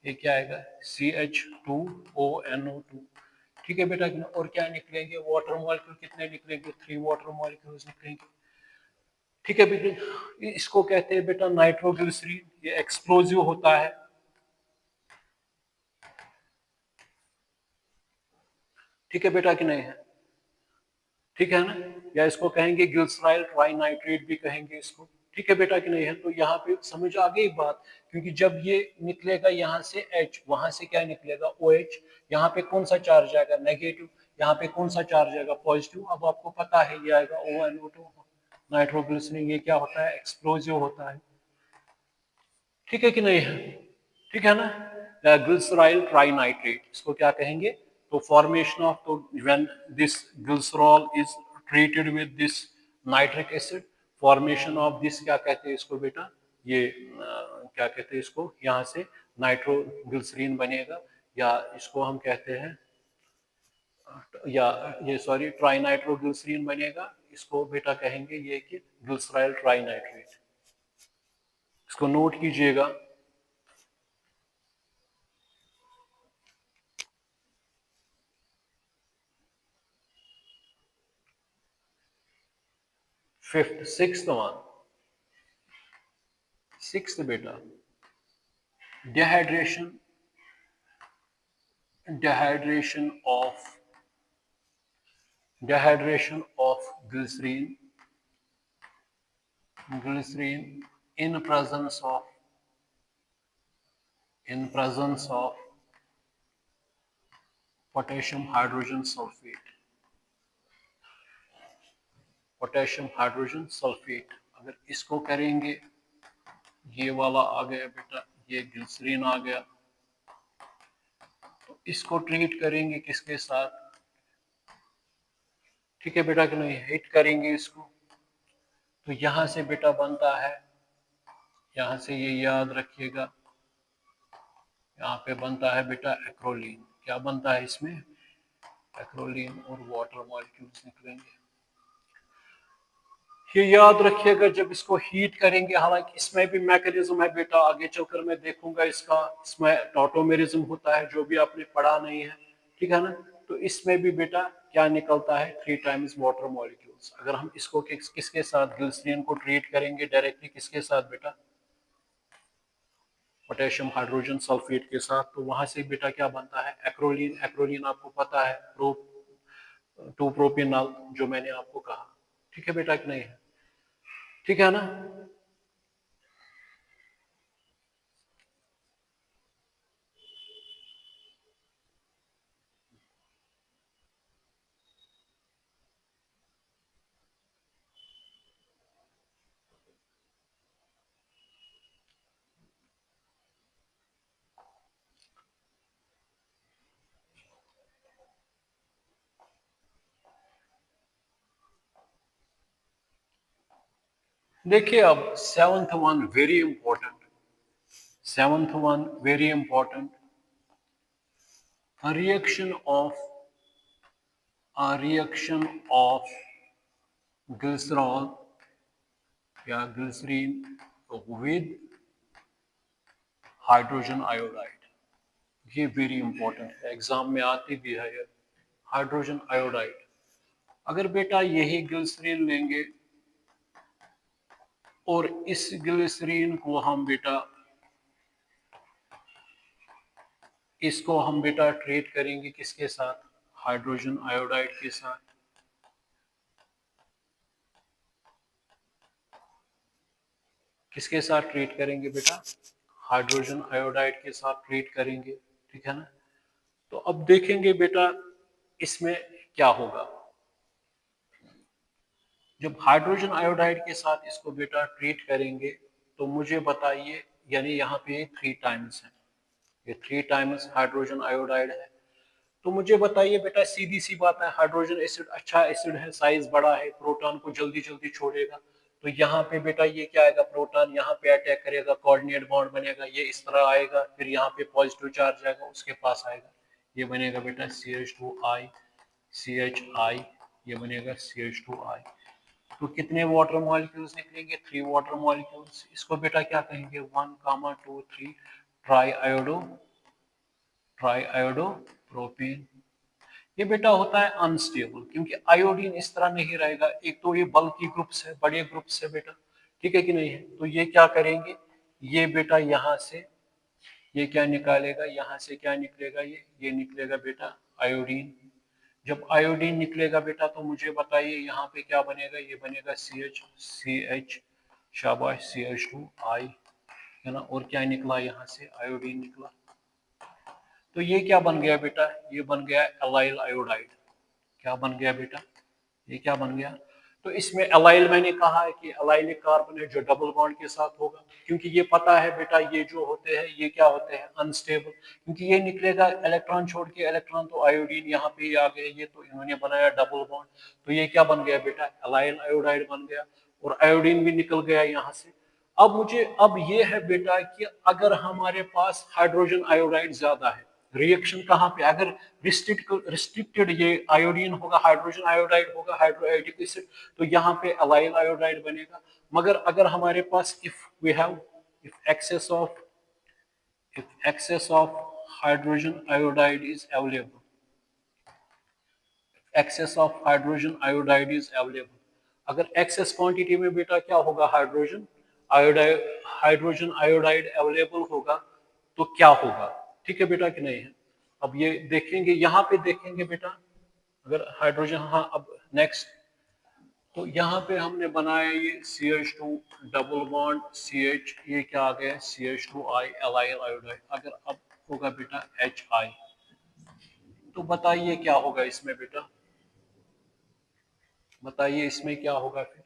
ये क्या आएगा CH2ONO2, ठीक है बेटा। और क्या निकलेंगे, वाटर मॉलिक्यूल कितने निकलेंगे, 3 वाटर मॉलिक्यूल्स निकलेंगे, ठीक है बेटा। इसको कहते हैं बेटा नाइट्रोग्लिसरीन, ये एक्सप्लोजिव होता है, ठीक है बेटा कि नहीं है, ठीक है ना। या इसको कहेंगे ग्लिसराइल ट्राइनाइट्रेट भी कहेंगे इसको, ठीक है बेटा कि नहीं है। तो यहाँ पे समझ आ गई बात, क्योंकि जब ये निकलेगा यहाँ से H, वहां से क्या निकलेगा OH, यहाँ पे कौन सा चार्ज आएगा नेगेटिव, यहाँ पे कौन सा चार्ज आएगा पॉजिटिव। अब आपको पता है ये आएगा ONO2, नाइट्रोग्लिसरीन ये क्या होता है, एक्सप्लोजिव होता है, ठीक है कि नहीं है, ठीक है ना। ग्लिसराइल ट्राइनाइट्रेट इसको क्या कहेंगे, तो फॉर्मेशन ऑफ, तो when this glycerol is treated with this nitric acid, formation of this क्या कहते हैं इसको बेटा, ये क्या कहते हैं इसको, यहाँ से नाइट्रोग्लिसरीन बनेगा, या इसको हम कहते हैं, या ये सॉरी ट्राइनाइट्रोग्लिसरीन बनेगा, इसको बेटा कहेंगे ये कि ग्लिसराइल ट्राइनाइट्रेट, इसको नोट कीजिएगा। फिफ्थ, सिक्स्थ बेटा dehydration, dehydration of glycerine in presence of potassium hydrogen sulphate, potassium hydrogen sulphate. अगर इसको करेंगे, ये वाला आ गया बेटा, ये ग्लिसरीन आ गया, तो इसको ट्रीट करेंगे किसके साथ, ठीक है बेटा कि नहीं, हिट करेंगे इसको, तो यहां से बेटा बनता है, यहां से ये याद रखिएगा, यहाँ पे बनता है बेटा एक्रोलीन, क्या बनता है इसमें, एक्रोलीन, और वाटर मॉलिक्यूल्स निकलेंगे, ये याद रखिएगा। जब इसको हीट करेंगे, हालांकि इसमें भी मैकेनिज्म है बेटा, आगे चलकर मैं देखूंगा इसका, इसमें टॉटोमेरिज्म होता है, जो भी आपने पढ़ा नहीं है, ठीक है ना। तो इसमें भी बेटा क्या निकलता है, 3 टाइम्स वाटर मॉलिक्यूल्स। अगर हम इसको किसके साथ, ग्लिसरीन को ट्रीट करेंगे डायरेक्टली किसके साथ बेटा, पोटेशियम हाइड्रोजन सल्फेट के साथ, तो वहां से बेटा क्या बनता है, एक्रोलीन। एक्रोलीन आपको पता है 2 प्रोपेनॉल, जो मैंने आपको कहा, ठीक है बेटा कि नहीं है, ठीक है ना। देखिए अब seventh one very important, a reaction of glycerol या ग्लिसरीन विद हाइड्रोजन आयोडाइड, ये वेरी इंपॉर्टेंट है, एग्जाम में आती भी है ये, हाइड्रोजन आयोडाइड। अगर बेटा यही ग्लिसरीन लेंगे और इस ग्लिसरीन को हम बेटा इसको हम बेटा ट्रीट करेंगे किसके साथ, हाइड्रोजन आयोडाइड के साथ। किसके साथ ट्रीट करेंगे बेटा, हाइड्रोजन आयोडाइड के साथ ट्रीट करेंगे, ठीक है ना। तो अब देखेंगे बेटा इसमें क्या होगा। जब हाइड्रोजन आयोडाइड के साथ इसको बेटा ट्रीट करेंगे तो मुझे बताइए, यानी यहाँ पे 3 टाइम्स है, ये 3 टाइम्स हाइड्रोजन आयोडाइड है। तो मुझे बताइए बेटा, सीधी सी बात है, हाइड्रोजन एसिड अच्छा एसिड है, साइज बड़ा है, प्रोटॉन को जल्दी जल्दी छोड़ेगा। तो यहाँ पे बेटा ये क्या आएगा, प्रोटॉन यहाँ पे अटैक करेगा, कोऑर्डिनेट बॉन्ड बनेगा, ये इस तरह आएगा, फिर यहाँ पे पॉजिटिव चार्ज आएगा, उसके पास आएगा, ये बनेगा बेटा CH2I, CHI, ये बनेगा CH2I। तो कितने वाटर मॉलिक्यूल्स निकलेंगे, 3 वाटर मॉलिक्यूल्स। इसको बेटा क्या कहेंगे, 1,2,3 ट्राई आयोडो प्रोपेन। ये बेटा होता है अनस्टेबल, क्योंकि आयोडीन इस तरह नहीं रहेगा, एक तो ये बल्की ग्रुप्स है, बड़े ग्रुप्स है बेटा, ठीक है कि नहीं है। तो ये क्या करेंगे, ये बेटा यहाँ से ये क्या निकालेगा, यहाँ से क्या निकलेगा, ये निकलेगा बेटा आयोडीन। जब आयोडीन निकलेगा बेटा तो मुझे बताइए यहाँ पे क्या बनेगा, ये बनेगा CH, शाबाश, CH2I, है ना। और क्या निकला, यहाँ से आयोडीन निकला। तो ये क्या बन गया बेटा, ये बन गया एलाइल आयोडाइड। क्या बन गया बेटा, ये क्या बन गया। तो इसमें एलाइल मैंने कहा है कि एलाइल एक कार्बन है जो डबल बॉन्ड के साथ होगा, क्योंकि ये पता है बेटा ये जो होते हैं ये क्या होते हैं, अनस्टेबल, क्योंकि ये निकलेगा इलेक्ट्रॉन छोड़ के इलेक्ट्रॉन, तो आयोडीन यहाँ पे आ गए, ये तो इन्होंने बनाया डबल बॉन्ड, तो ये क्या बन गया बेटा, एलाइल आयोडाइड बन गया, और आयोडीन भी निकल गया यहाँ से। अब ये है बेटा कि अगर हमारे पास हाइड्रोजन आयोडाइड ज्यादा है, रिएक्शन कहाँ पे, अगर रिस्ट्रिक्टेड ये आयोडीन होगा, हाइड्रोजन आयोडाइड होगा, हाइड्रोआयोडिक एसिड, तो यहाँ पे अलाइल आयोडाइड बनेगा। मगर अगर हमारे पास if excess of hydrogen iodide is available, excess of hydrogen iodide is available, अगर एक्सेस क्वांटिटी में बेटा क्या होगा, हाइड्रोजन आयोडाइड अवेलेबल होगा, तो क्या होगा, ठीक है बेटा कि नहीं है। अब ये देखेंगे, यहाँ पे देखेंगे बेटा, अगर हाइड्रोजन, हाँ अब नेक्स्ट, तो यहाँ पे हमने बनाया ये CH2 डबल बॉन्ड CH, ये क्या आ गया CH2I एलाइल आयोडाइड। अगर अब होगा बेटा HI, तो बताइए क्या होगा इसमें बेटा, बताइए इसमें क्या होगा फिर।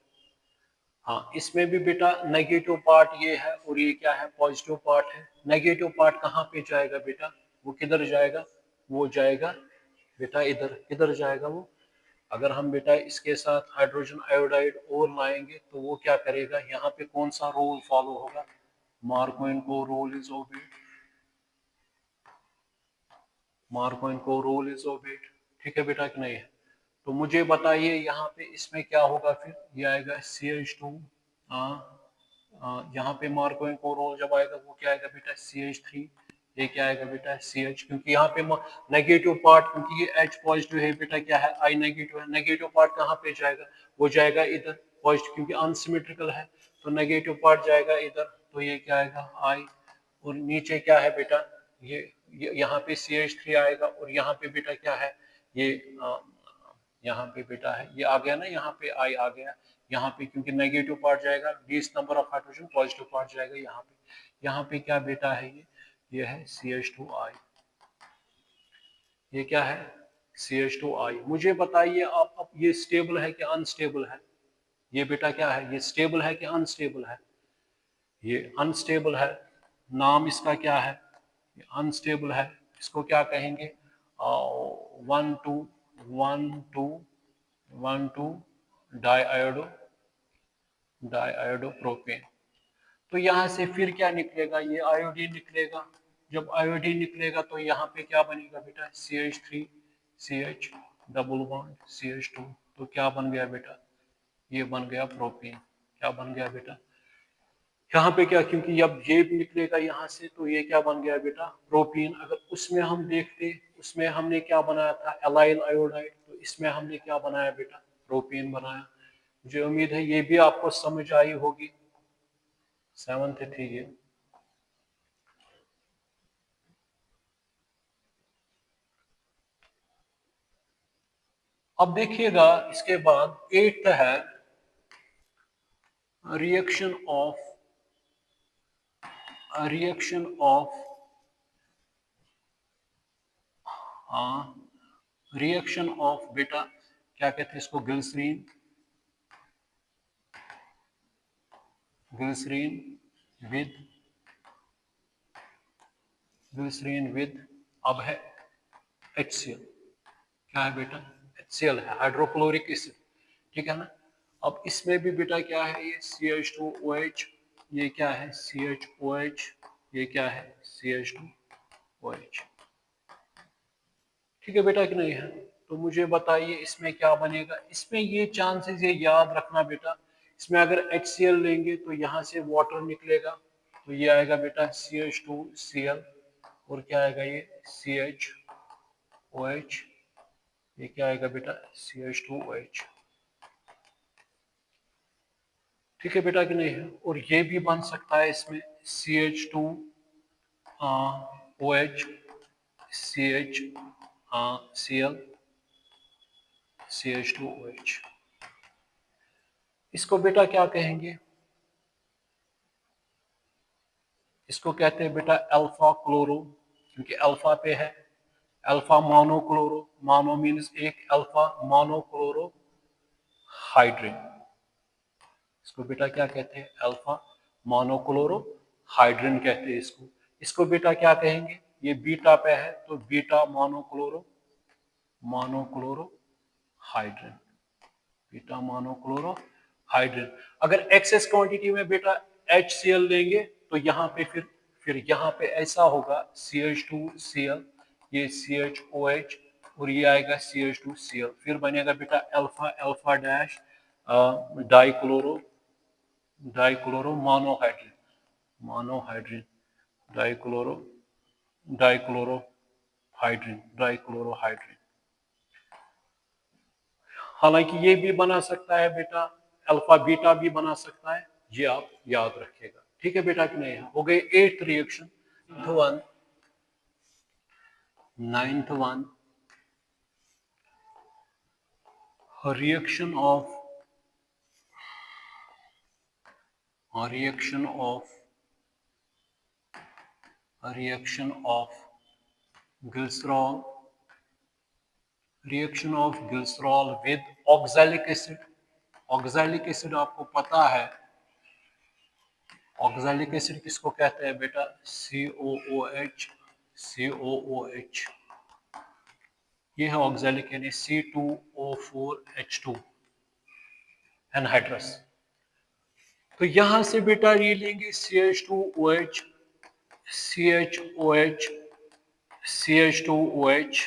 हाँ, इसमें भी बेटा नेगेटिव पार्ट ये है और ये क्या है, पॉजिटिव पार्ट है। नेगेटिव पार्ट कहाँ पे जाएगा बेटा, वो किधर जाएगा, वो जाएगा बेटा इधर, किधर जाएगा वो। अगर हम बेटा इसके साथ हाइड्रोजन आयोडाइड और लाएंगे तो वो क्या करेगा, यहाँ पे कौन सा रूल फॉलो होगा, Markovnikov rule is obeyed, Markovnikov rule is obeyed, ठीक है बेटा कि नहीं है। तो मुझे बताइए यहाँ पे इसमें क्या होगा फिर, ये आएगा CH2, यहाँ पे मार्कोइनको रूल जब आएगा वो क्या आएगा बेटा CH3, ये क्या आएगा बेटा CH, क्योंकि यहाँ पे नेगेटिव पार्ट, क्योंकि ये H पॉजिटिव है बेटा, क्या है I नेगेटिव है, नेगेटिव पार्ट कहाँ पे जाएगा, वो जाएगा इधर, पॉजिटिव क्योंकि अनसिमेट्रिकल है, तो नेगेटिव पार्ट जाएगा इधर, तो ये क्या आएगा I। और नीचे क्या है बेटा, ये यहाँ पे CH3 आएगा, और यहाँ पे बेटा क्या है, ये यहाँ पे बेटा है, ये आ गया ना, यहाँ पे I आ गया, यहाँ पे क्योंकि नेगेटिव पार्ट जाएगा, least number of hydrogen, positive part जाएगा यहाँ पे क्या बेटा है, ये है CH2I, ये क्या है CH2I। मुझे बताइए आप, अब ये स्टेबल है कि अनस्टेबल है, ये बेटा क्या है, ये स्टेबल है कि अनस्टेबल है, ये अनस्टेबल है, नाम इसका क्या है, ये अनस्टेबल है, इसको क्या कहेंगे, 1,2 डाइआयोडोप्रोपेन। तो यहाँ से फिर क्या निकलेगा, ये आयोडीन निकलेगा। जब आयोडीन निकलेगा तो यहाँ पे क्या बनेगा बेटा, CH3 CH double bond CH2, तो क्या बन गया बेटा, ये बन गया प्रोपेन। क्या बन गया बेटा, यहाँ पे क्या, क्योंकि अब ये भी निकलेगा यहाँ से, तो ये क्या बन गया बेटा प्रोपीन। अगर उसमें हम देखते, उसमें हमने क्या बनाया था, एलाइल आयोडाइड, तो इसमें हमने क्या बनाया बेटा, प्रोपीन बनाया। मुझे उम्मीद है ये भी आपको समझ आई होगी, 7th थी ये। अब देखिएगा इसके बाद 8th है रिएक्शन ऑफ रिएक्शन ऑफ बेटा क्या कहते हैं इसको, ग्लिसरीन विद अब है HCl। क्या है बेटा, HCl है, हाइड्रोक्लोरिक एसिड, ठीक है ना। अब इसमें भी बेटा क्या है, ये CH2OH, ये क्या है CHOH, ये क्या है CH2OH, ठीक है बेटा कि नहीं है। तो मुझे बताइए इसमें क्या बनेगा। इसमें ये चांसेस, ये याद रखना बेटा, इसमें अगर HCl लेंगे तो यहाँ से वाटर निकलेगा, तो ये आएगा बेटा CH2Cl, और क्या आएगा ये CHOH, ये क्या आएगा बेटा CH2OH, ठीक है बेटा कि नहीं है। और ये भी बन सकता है इसमें CH2OH CHCl CH2OH। इसको बेटा क्या कहेंगे, इसको कहते हैं बेटा अल्फा क्लोरो, क्योंकि अल्फा पे है, अल्फा मोनोक्लोरो, मोनो मीन्स एक, अल्फा मोनोक्लोरो हाइड्रेन, इसको बेटा क्या कहते हैं अल्फा मोनोक्लोरो हाइड्रेन कहते हैं इसको। इसको बेटा क्या कहेंगे, ये बीटा पे है तो बीटा मोनोक्लोरो हाइड्रेन, बीटा मोनोक्लोरो हाइड्रेन। अगर एक्सेस क्वांटिटी में बेटा HCl लेंगे तो यहाँ पे फिर यहाँ पे ऐसा होगा CH2Cl, ये CHOH, और ये आएगा CH2Cl, फिर बनेगा बेटा अल्फा अल्फा डैश डाइक्लोरो मोनोहाइड्रेन डाइक्लोरोहाइड्रेन। हालांकि ये भी बना सकता है बेटा, अल्फा बीटा भी बना सकता है, ये आप याद रखिएगा, ठीक है बेटा कि नहीं है। हो गए 8th reaction. 9th one reaction of glycerol with oxalic acid. Oxalic acid आपको पता है, ऑक्सैलिक एसिड किसको कहते हैं बेटा, COOH, ये है ऑक्सैलिक यानी C2O4H2 एनहाइड्रस। तो यहां से बेटा ये लेंगे CH2OH CH2OH,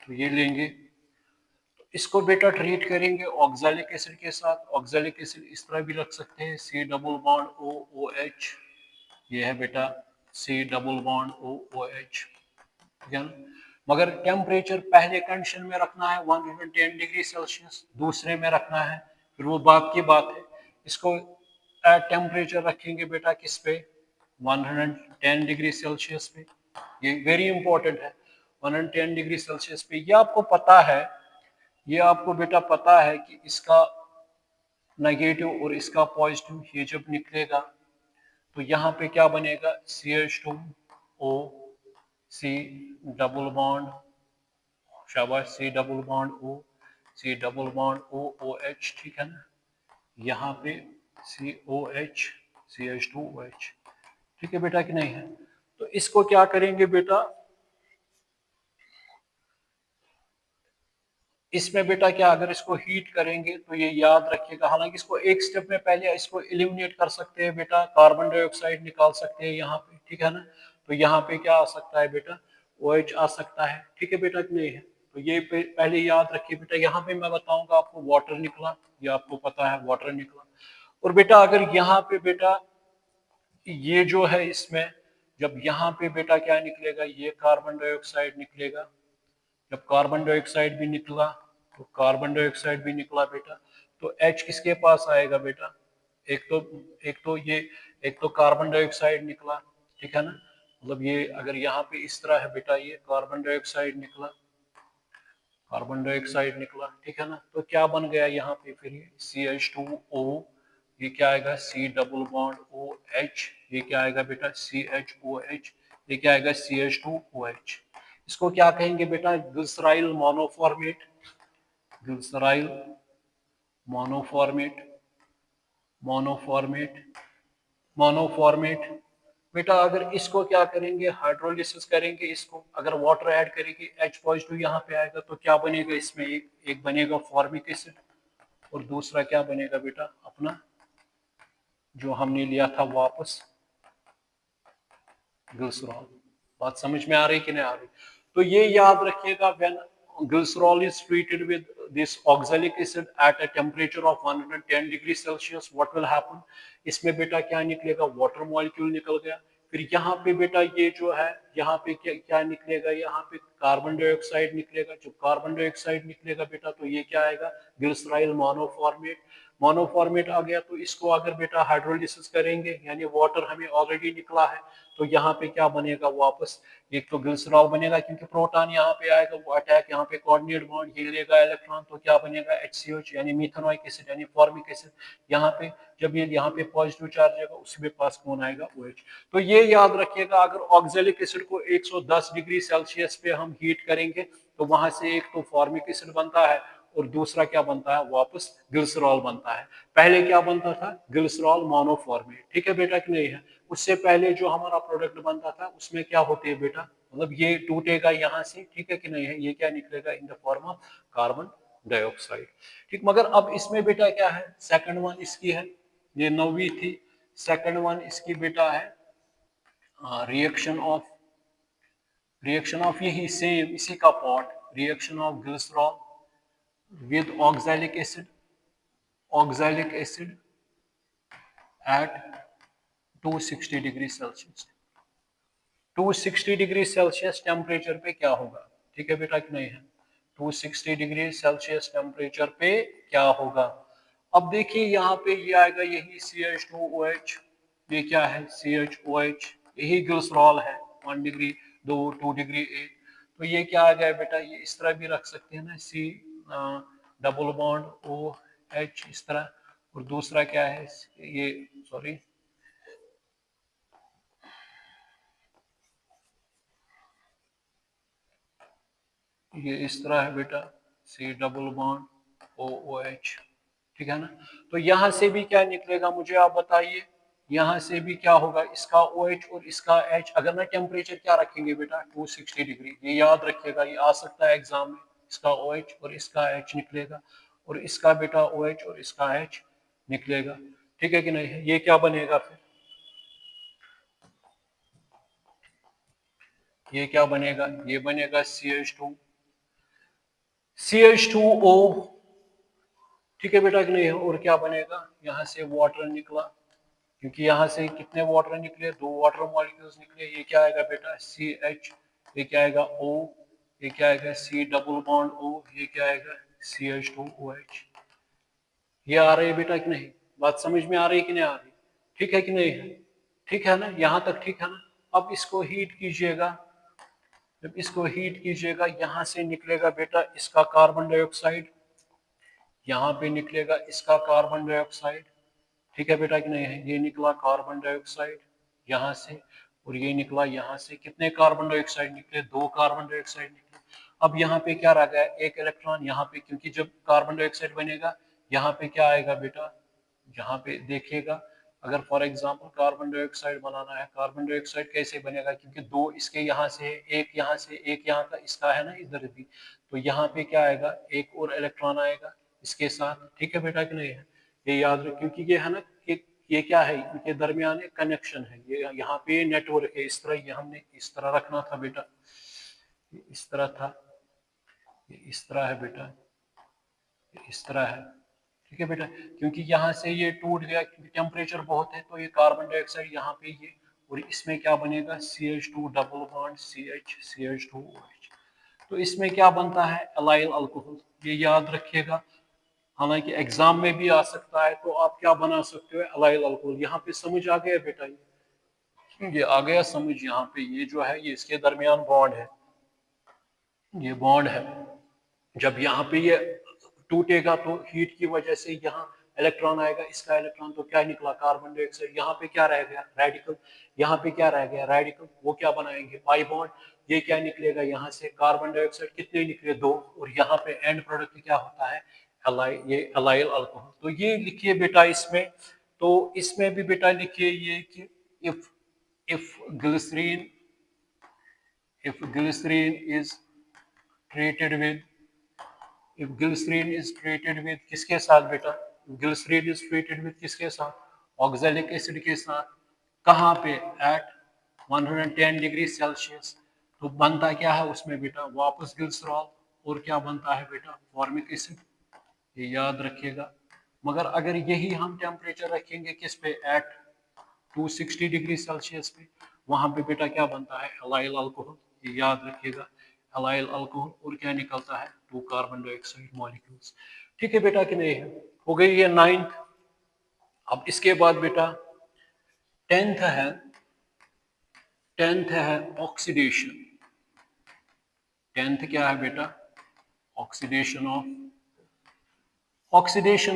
तो ये लेंगे, तो इसको बेटा ट्रीट करेंगे ऑक्सैलिक एसिड के साथ। ऑक्सैलिक एसिड इस तरह भी रख सकते हैं C डबल बॉन्ड OOH, ये है बेटा C डबल बॉन्ड OOH, ठीक है ना। मगर टेम्परेचर पहले कंडीशन में रखना है 110 डिग्री सेल्सियस, दूसरे में रखना है फिर वो बात की बात है। इसको टेम्परेचर रखेंगे बेटा किस पे, 110 डिग्री सेल्सियस पे, ये वेरी इंपॉर्टेंट है 110 डिग्री सेल्सियस पे। ये आपको पता है, ये आपको बेटा पता है कि इसका नेगेटिव और इसका पॉजिटिव ये जब निकलेगा तो यहाँ पे क्या बनेगा CH2O C डबल बॉन्ड, शाबाश, C double bond O C double bond OOH, ठीक है ना, यहाँ पे COH CH2OH, ठीक है बेटा कि नहीं है। तो इसको क्या करेंगे बेटा, इसमें बेटा क्या, अगर इसको हीट करेंगे तो ये याद रखिएगा, हालांकि इसको एक स्टेप में पहले इसको एलिमिनेट कर सकते हैं बेटा, कार्बन डाइऑक्साइड निकाल सकते हैं यहाँ पे, ठीक है ना। तो यहाँ पे क्या आ सकता है बेटा, OH आ सकता है, ठीक है बेटा कि नहीं है। तो ये पहले याद रखिए बेटा। यहाँ पे मैं बताऊंगा आपको वाटर निकला, ये आपको पता है वाटर निकला। और बेटा अगर यहाँ पे बेटा ये जो है इसमें, जब यहाँ पे बेटा क्या निकलेगा, ये कार्बन डाइऑक्साइड निकलेगा, जब कार्बन डाइऑक्साइड भी निकला तो कार्बन डाइऑक्साइड भी निकला बेटा, तो H किसके पास आएगा बेटा, एक तो कार्बन डाइऑक्साइड निकला, ठीक है ना, मतलब ये अगर यहाँ पे इस तरह है बेटा, ये कार्बन डाइऑक्साइड निकला, कार्बन डाइऑक्साइड निकला, ठीक है ना। तो क्या बन गया यहाँ पे फिर ये CH2O, ये क्या आएगा C डबल बॉन्ड OH, ये क्या आएगा बेटा CHOH, ये क्या आएगा CH2OH। इसको क्या कहेंगे बेटा ग्लिसराइल मोनोफॉर्मेट, ग्लिसराइल मोनोफॉर्मेट, मोनोफॉर्मेट, मोनोफॉर्मेट। बेटा अगर इसको क्या करेंगे हाइड्रोलिसिस करेंगे, इसको अगर वाटर ऐड करेंगे H पॉजिटिव यहाँ पे आएगा तो क्या बनेगा इसमें, एक बनेगा फॉर्मिक एसिड और दूसरा क्या बनेगा बेटा अपना जो हमने लिया था वापस ग्लिसरॉल। बात समझ में आ रही कि नहीं आ रही। तो ये याद रखिएगा when glycerol is treated with this oxalic acid at a temperature of 110 degree Celsius, what will happen, इसमें बेटा क्या निकलेगा वाटर मॉलिक्यूल निकल गया। फिर यहाँ पे बेटा ये जो है यहाँ पे क्या निकलेगा, यहाँ पे कार्बन डाइऑक्साइड निकलेगा। जब कार्बन डाइऑक्साइड निकलेगा बेटा तो ये क्या आएगा ग्लिसराइल मोनोफॉर्मेट, मोनोफॉर्मेट आ गया। तो इसको अगर बेटा हाइड्रोलिसिस करेंगे यानी वाटर हमें ऑलरेडी निकला है तो यहाँ पे क्या बनेगा वापस, एक तो ग्लिसरॉल बनेगा क्योंकि प्रोटॉन यहाँ पे आएगा वो अटैक यहाँ पे कोऑर्डिनेट बॉन्ड ये लेगा इलेक्ट्रॉन, तो क्या बनेगा HCOH यानी मीथेनोइक एसिड यानी फॉर्मिक एसिड। यहाँ पे जब ये यहाँ पे पॉजिटिव चार्ज आएगा उसके पास कौन आएगा OH। तो ये याद रखिएगा अगर ऑक्सैलिक एसिड को 110 डिग्री सेल्सियस पे हम हीट करेंगे तो वहां से एक तो फॉर्मिक एसिड बनता है और दूसरा क्या बनता है वापस ग्लिसरॉल बनता है। पहले क्या बनता था ग्लिसरॉल मोनोफॉर्मेट, ठीक है बेटा कि नहीं है। उससे पहले जो हमारा प्रोडक्ट बनता था उसमें क्या होते है बेटा, मतलब ये टूटेगा यहाँ से, ठीक है कि नहीं है, ये क्या निकलेगा in the form of carbon dioxide, ठीक। मगर अब इसमें बेटा क्या है सेकंड वन इसकी है, ये 9वीं थी, सेकंड वन इसकी बेटा है रिएक्शन ऑफ यही सेम इसी का pot, reaction of glycerol with oxalic acid at 260 degree Celsius. 260 degree Celsius temperature पे क्या होगा, ठीक है बेटा कि नहीं है, 260 डिग्री सेल्सियस टेम्परेचर पे क्या होगा। अब देखिए यहाँ पे ये आएगा यही CH2OH, ये क्या है CHOH, यही ग्लिसरॉल है 1 डिग्री 2 डिग्री 1, तो ये क्या आ गया बेटा, ये इस तरह भी रख सकते हैं ना C डबल बॉन्ड OH इस तरह, और दूसरा क्या है ये सॉरी ये इस तरह है बेटा C डबल बॉन्ड OH, ठीक है ना। तो यहां से भी क्या निकलेगा मुझे आप बताइए, यहां से भी क्या होगा इसका OH और इसका H, अगर ना टेम्परेचर क्या रखेंगे बेटा 260 डिग्री, ये याद रखिएगा ये आ सकता है एग्जाम में, इसका OH और इसका H निकलेगा और इसका बेटा OH और इसका H निकलेगा, ठीक है कि नहीं है। ये क्या बनेगा फिर, ये क्या बनेगा, ये बनेगा CH2O, ठीक है बेटा कि नहीं है। और क्या बनेगा यहाँ से वाटर निकला, क्योंकि यहाँ से कितने वाटर निकले, 2 वाटर मॉलिक्यूल्स निकले, ये क्या आएगा बेटा CH, ये क्या आएगा O, ये क्या आएगा C डबल बॉन्ड O, ये क्या आएगा CH2OH। ये आ रही है बेटा कि नहीं, बात समझ में आ रही है कि नहीं आ रही, ठीक है कि नहीं है, ठीक है ना, यहाँ तक ठीक है ना। अब इसको हीट कीजिएगा, जब इसको हीट कीजिएगा यहाँ से निकलेगा बेटा इसका कार्बन डाइऑक्साइड, यहाँ पे निकलेगा इसका कार्बन डाइऑक्साइड, ठीक है बेटा कि नहीं है, ये निकला कार्बन डाइऑक्साइड यहाँ से और ये निकला यहाँ से, कितने कार्बन डाइऑक्साइड निकले, 2 कार्बन डाइऑक्साइड निकले। अब यहाँ पे क्या रह गया एक इलेक्ट्रॉन यहाँ पे, क्योंकि जब कार्बन डाइऑक्साइड बनेगा यहाँ पे क्या आएगा बेटा, यहाँ पे देखिएगा अगर फॉर एग्जांपल कार्बन डाइऑक्साइड बनाना है, कार्बन डाइऑक्साइड कैसे बनेगा, क्योंकि 2 इसके यहाँ से एक यहाँ से एक यहाँ का इसका है ना इधर भी, तो यहाँ पे क्या आएगा एक और इलेक्ट्रॉन आएगा इसके साथ, ठीक है बेटा कि नहीं है। ये याद रख क्योंकि ये है ना कि ये क्या है इनके दरमियान एक कनेक्शन है, ये यहाँ पे नेटवर्क है, इस तरह ये हमने इस तरह रखना था बेटा, इस तरह था, ये इस तरह है बेटा, इस तरह है, ठीक है बेटा। क्योंकि यहाँ से ये टूट गया क्योंकि टेम्परेचर बहुत है, तो ये कार्बन डाइऑक्साइड यहाँ पे ये, और इसमें क्या बनेगा CH2 डबल बॉन्ड CH2OH। तो इसमें क्या बनता है एलाइल अल्कोहल, ये याद रखिएगा, हालांकि एग्जाम में भी आ सकता है, तो आप क्या बना सकते हो एलाइल अल्कोहल। यहाँ पे समझ आ गया बेटा, ये आ गया समझ, यहाँ पे ये जो है ये इसके दरमियान बॉन्ड है, ये बॉन्ड है, जब यहाँ पे ये टूटेगा तो हीट की वजह से यहाँ इलेक्ट्रॉन आएगा, इसका इलेक्ट्रॉन तो क्या निकला, कार्बन डाइऑक्साइड। यहाँ पे क्या रह गया, रेडिकल। यहाँ पे क्या रह गया, रेडिकल। वो क्या बनाएंगे, पाई बॉन्ड। ये क्या निकलेगा, यहाँ से कार्बन डाइऑक्साइड कितने निकले, 2। और यहाँ पे एंड प्रोडक्ट क्या होता है, ये एलाइल अल्कोहल। तो ये लिखिए बेटा इसमें। तो इसमें भी बेटा लिखिए ये कि if glycerine is treated with if glycerin is treated with किसके साथ बेटा, glycerin is treated with किसके साथ, ऑक्सैलिक एसिड के साथ। कहाँ पे, at 110 डिग्री सेल्सियस। तो बनता क्या है उसमें बेटा, वापस ग्लिसरॉल। और क्या बनता है बेटा, फॉर्मिक एसिड। ये याद रखिएगा। मगर अगर यही हम टेम्परेचर रखेंगे किस पे, एट 260 डिग्री सेल्सियस पे, वहां पे बेटा क्या बनता है, एलाइल अल्कोहल। ये याद रखिएगा, एलाइल अल्कोहल। और क्या निकलता है, 2 कार्बन डाइऑक्साइड मॉलिक्यूल्स। ठीक है बेटा कि नहीं है, हो गई ये 9th। अब इसके बाद बेटा 10th है ऑक्सीडेशन। 10th क्या है बेटा, ऑक्सीडेशन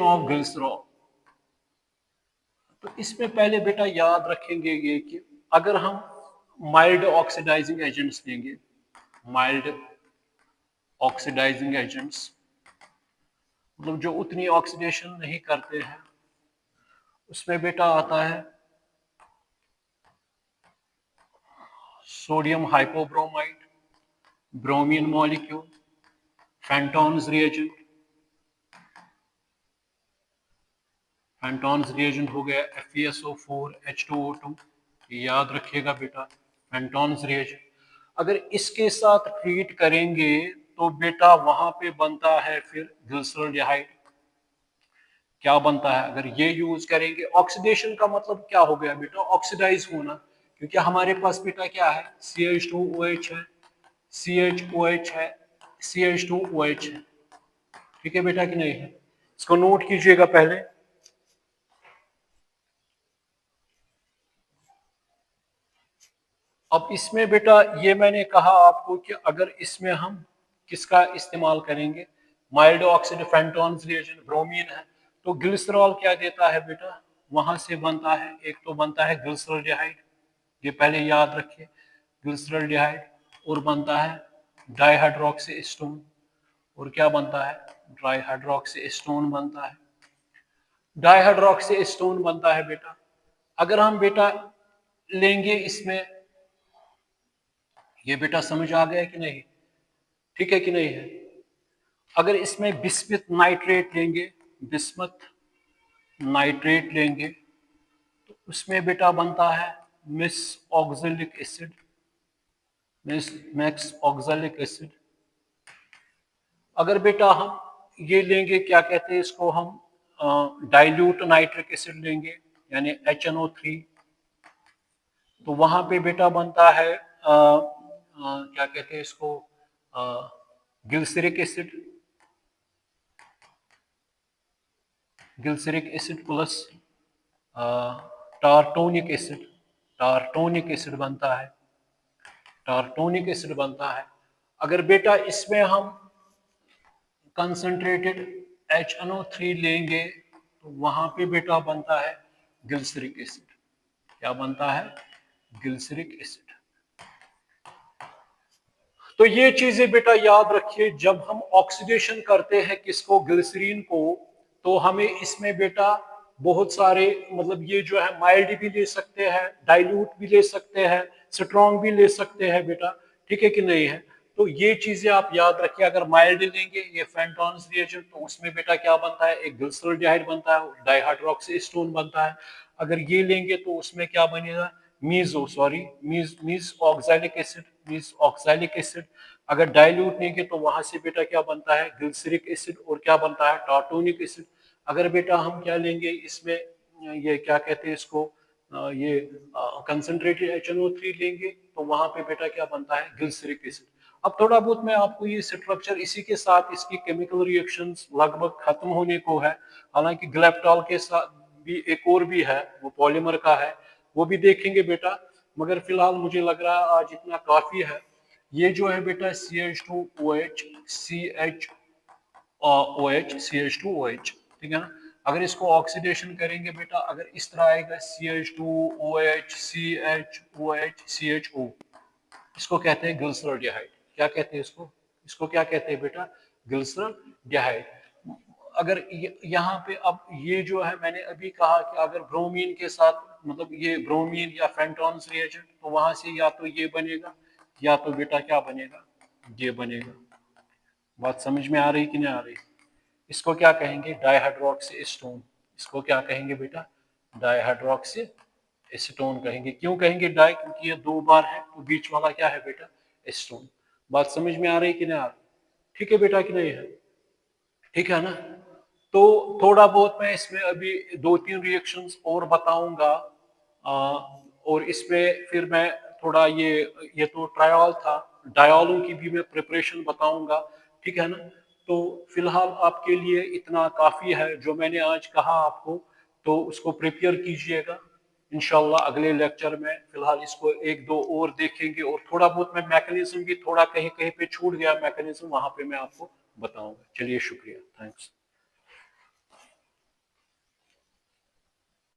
ऑफ ग्लिसरॉल। तो इसमें पहले बेटा याद रखेंगे ये कि अगर हम माइल्ड ऑक्सीडाइजिंग एजेंट्स लेंगे, माइल्ड ऑक्सीडाइजिंग एजेंट्स मतलब जो उतनी ऑक्सीडेशन नहीं करते हैं, उसमें बेटा आता है sodium hypobromide, bromine molecule, Fenton's reagent. Fenton's reagent हो गया FeSO4 H2O2। याद रखिएगा बेटा, फेंटॉन्स रिएजेंट। अगर इसके साथ ट्रीट करेंगे तो बेटा वहां पे बनता है फिर ग्लिसरॉल्डिहाइड। क्या बनता है, अगर ये यूज करेंगे। ऑक्सीडेशन का मतलब क्या हो गया बेटा, ऑक्सीडाइज होना। क्योंकि हमारे पास बेटा क्या है, CH2OH है, CHOH है, CH2OH है। ठीक है बेटा कि नहीं है, इसको नोट कीजिएगा पहले। अब इसमें बेटा ये मैंने कहा आपको कि अगर इसमें हम किसका इस्तेमाल करेंगे, माइल्ड ऑक्सीड फेंटॉन्स रिएजेंट, ब्रोमीन है। तो ग्लिसरॉल क्या देता है बेटा, वहां से बनता है, एक तो बनता है ग्लिसरॉल्डिहाइड, ये पहले याद रखिए, ग्लिसरॉल्डिहाइड। और बनता है डाइहाइड्रोक्सी एस्टोन। और क्या बनता है, डाइहाइड्रोक्सी एस्टोन बनता है। डाइहाइड्रोक्सी एस्टोन बनता है बेटा। अगर हम बेटा लेंगे इसमें, ये बेटा समझ आ गया कि नहीं, ठीक है कि नहीं है। अगर इसमें बिस्मथ नाइट्रेट लेंगे, बिस्मथ नाइट्रेट लेंगे, तो उसमें बेटा बनता है miss oxalic acid, max oxalic acid. अगर बेटा हम ये लेंगे, क्या कहते हैं इसको, हम डाइल्यूट नाइट्रिक एसिड लेंगे यानी HNO3, तो वहां पे बेटा बनता है क्या कहते हैं इसको, glyceric acid, glyceric acid plus tartronic acid, tartronic acid बनता है, टार्टोनिक एसिड बनता है। अगर बेटा इसमें हम कंसंट्रेटेड HNO3 लेंगे तो वहां पे बेटा बनता है गिल्सरिक एसिड। क्या बनता है, गिल्सरिक एसिड। तो ये चीजें बेटा याद रखिए, जब हम ऑक्सीडेशन करते हैं किसको, ग्लिसरीन को, तो हमें इसमें बेटा बहुत सारे, मतलब ये जो है माइल्ड भी ले सकते हैं, डाइल्यूट भी ले सकते हैं, स्ट्रॉन्ग भी ले सकते हैं बेटा। ठीक है कि नहीं है, तो ये चीजें आप याद रखिए। अगर माइल्ड लेंगे ये फेंटॉन्स रिएजेंट, तो उसमें बेटा क्या बनता है, एक ग्लिसरॉल्डिहाइड बनता है, डाइहाइड्रोक्सी एस्टोन बनता है। अगर ये लेंगे तो उसमें क्या बनेगा, मीज ऑक्सैलिक एसिड, मीज ऑक्सैलिक एसिड। अगर डाइल्यूट लेंगे तो वहां से बेटा क्या बनता है, ग्लिसरिक एसिड। और क्या बनता है, टार्टोनिक एसिड। अगर बेटा हम क्या लेंगे इसमें, ये क्या कहते हैं इसको, ये कंसंट्रेटेड HNO3 लेंगे, तो वहां पे बेटा क्या बनता है, ग्लिसरिक एसिड। अब थोड़ा बहुत मैं आपको ये स्ट्रक्चर, इसी के साथ इसकी केमिकल रिएक्शंस लगभग खत्म होने को है। हालांकि ग्लेप्टॉल के साथ भी एक और भी है, वो पॉलीमर का है, वो भी देखेंगे बेटा। मगर फिलहाल मुझे लग रहा है आज इतना काफी है। ये जो है बेटा CH2OH, CH CH2OH, ठीक है ना। अगर इसको ऑक्सीडेशन करेंगे बेटा, अगर इस तरह आएगा CH2OH CHOH, इसको कहते हैं ग्लिसरॉल्डिहाइड। क्या कहते हैं इसको? इसको क्या कहते हैं बेटा? ग्लिसरॉल्डिहाइड। अगर यहाँ पे अब ये जो है, मैंने अभी कहा कि अगर ब्रोमीन के साथ, मतलब ये ब्रोमीन या फेंटॉन्स रिएजेंट, तो वहां से या तो ये बनेगा या तो बेटा क्या बनेगा, ये बनेगा। बात समझ में आ रही कि नहीं आ रही? इसको क्या कहेंगे? Dihydroxy acetone. इसको क्या कहेंगे बेटा? डाइहाइड्रोक्सी एसीटोन कहेंगे। क्यों कहेंगे डाई? क्योंकि ये दो बार है, तो बीच वाला क्या है बेटा? एसीटोन। बात समझ में आ रही कि नहीं आ रही? ठीक है बेटा कि नहीं है? ठीक है ना। तो थोड़ा बहुत मैं इसमें अभी दो तीन रिएक्शंस और बताऊंगा, और इसमें फिर मैं थोड़ा ये तो ट्रायल था, डायोलों की भी मैं प्रिपरेशन बताऊंगा, ठीक है ना। तो फिलहाल आपके लिए इतना काफी है जो मैंने आज कहा आपको, तो उसको प्रिपेयर कीजिएगा। इंशाल्लाह अगले लेक्चर में फिलहाल इसको एक दो और देखेंगे, और थोड़ा बहुत मैं मैकेनिज्म भी, थोड़ा कहीं कहीं पे छूट गया मैकेनिज्म, वहां पे मैं आपको बताऊंगा। चलिए शुक्रिया, थैंक्स।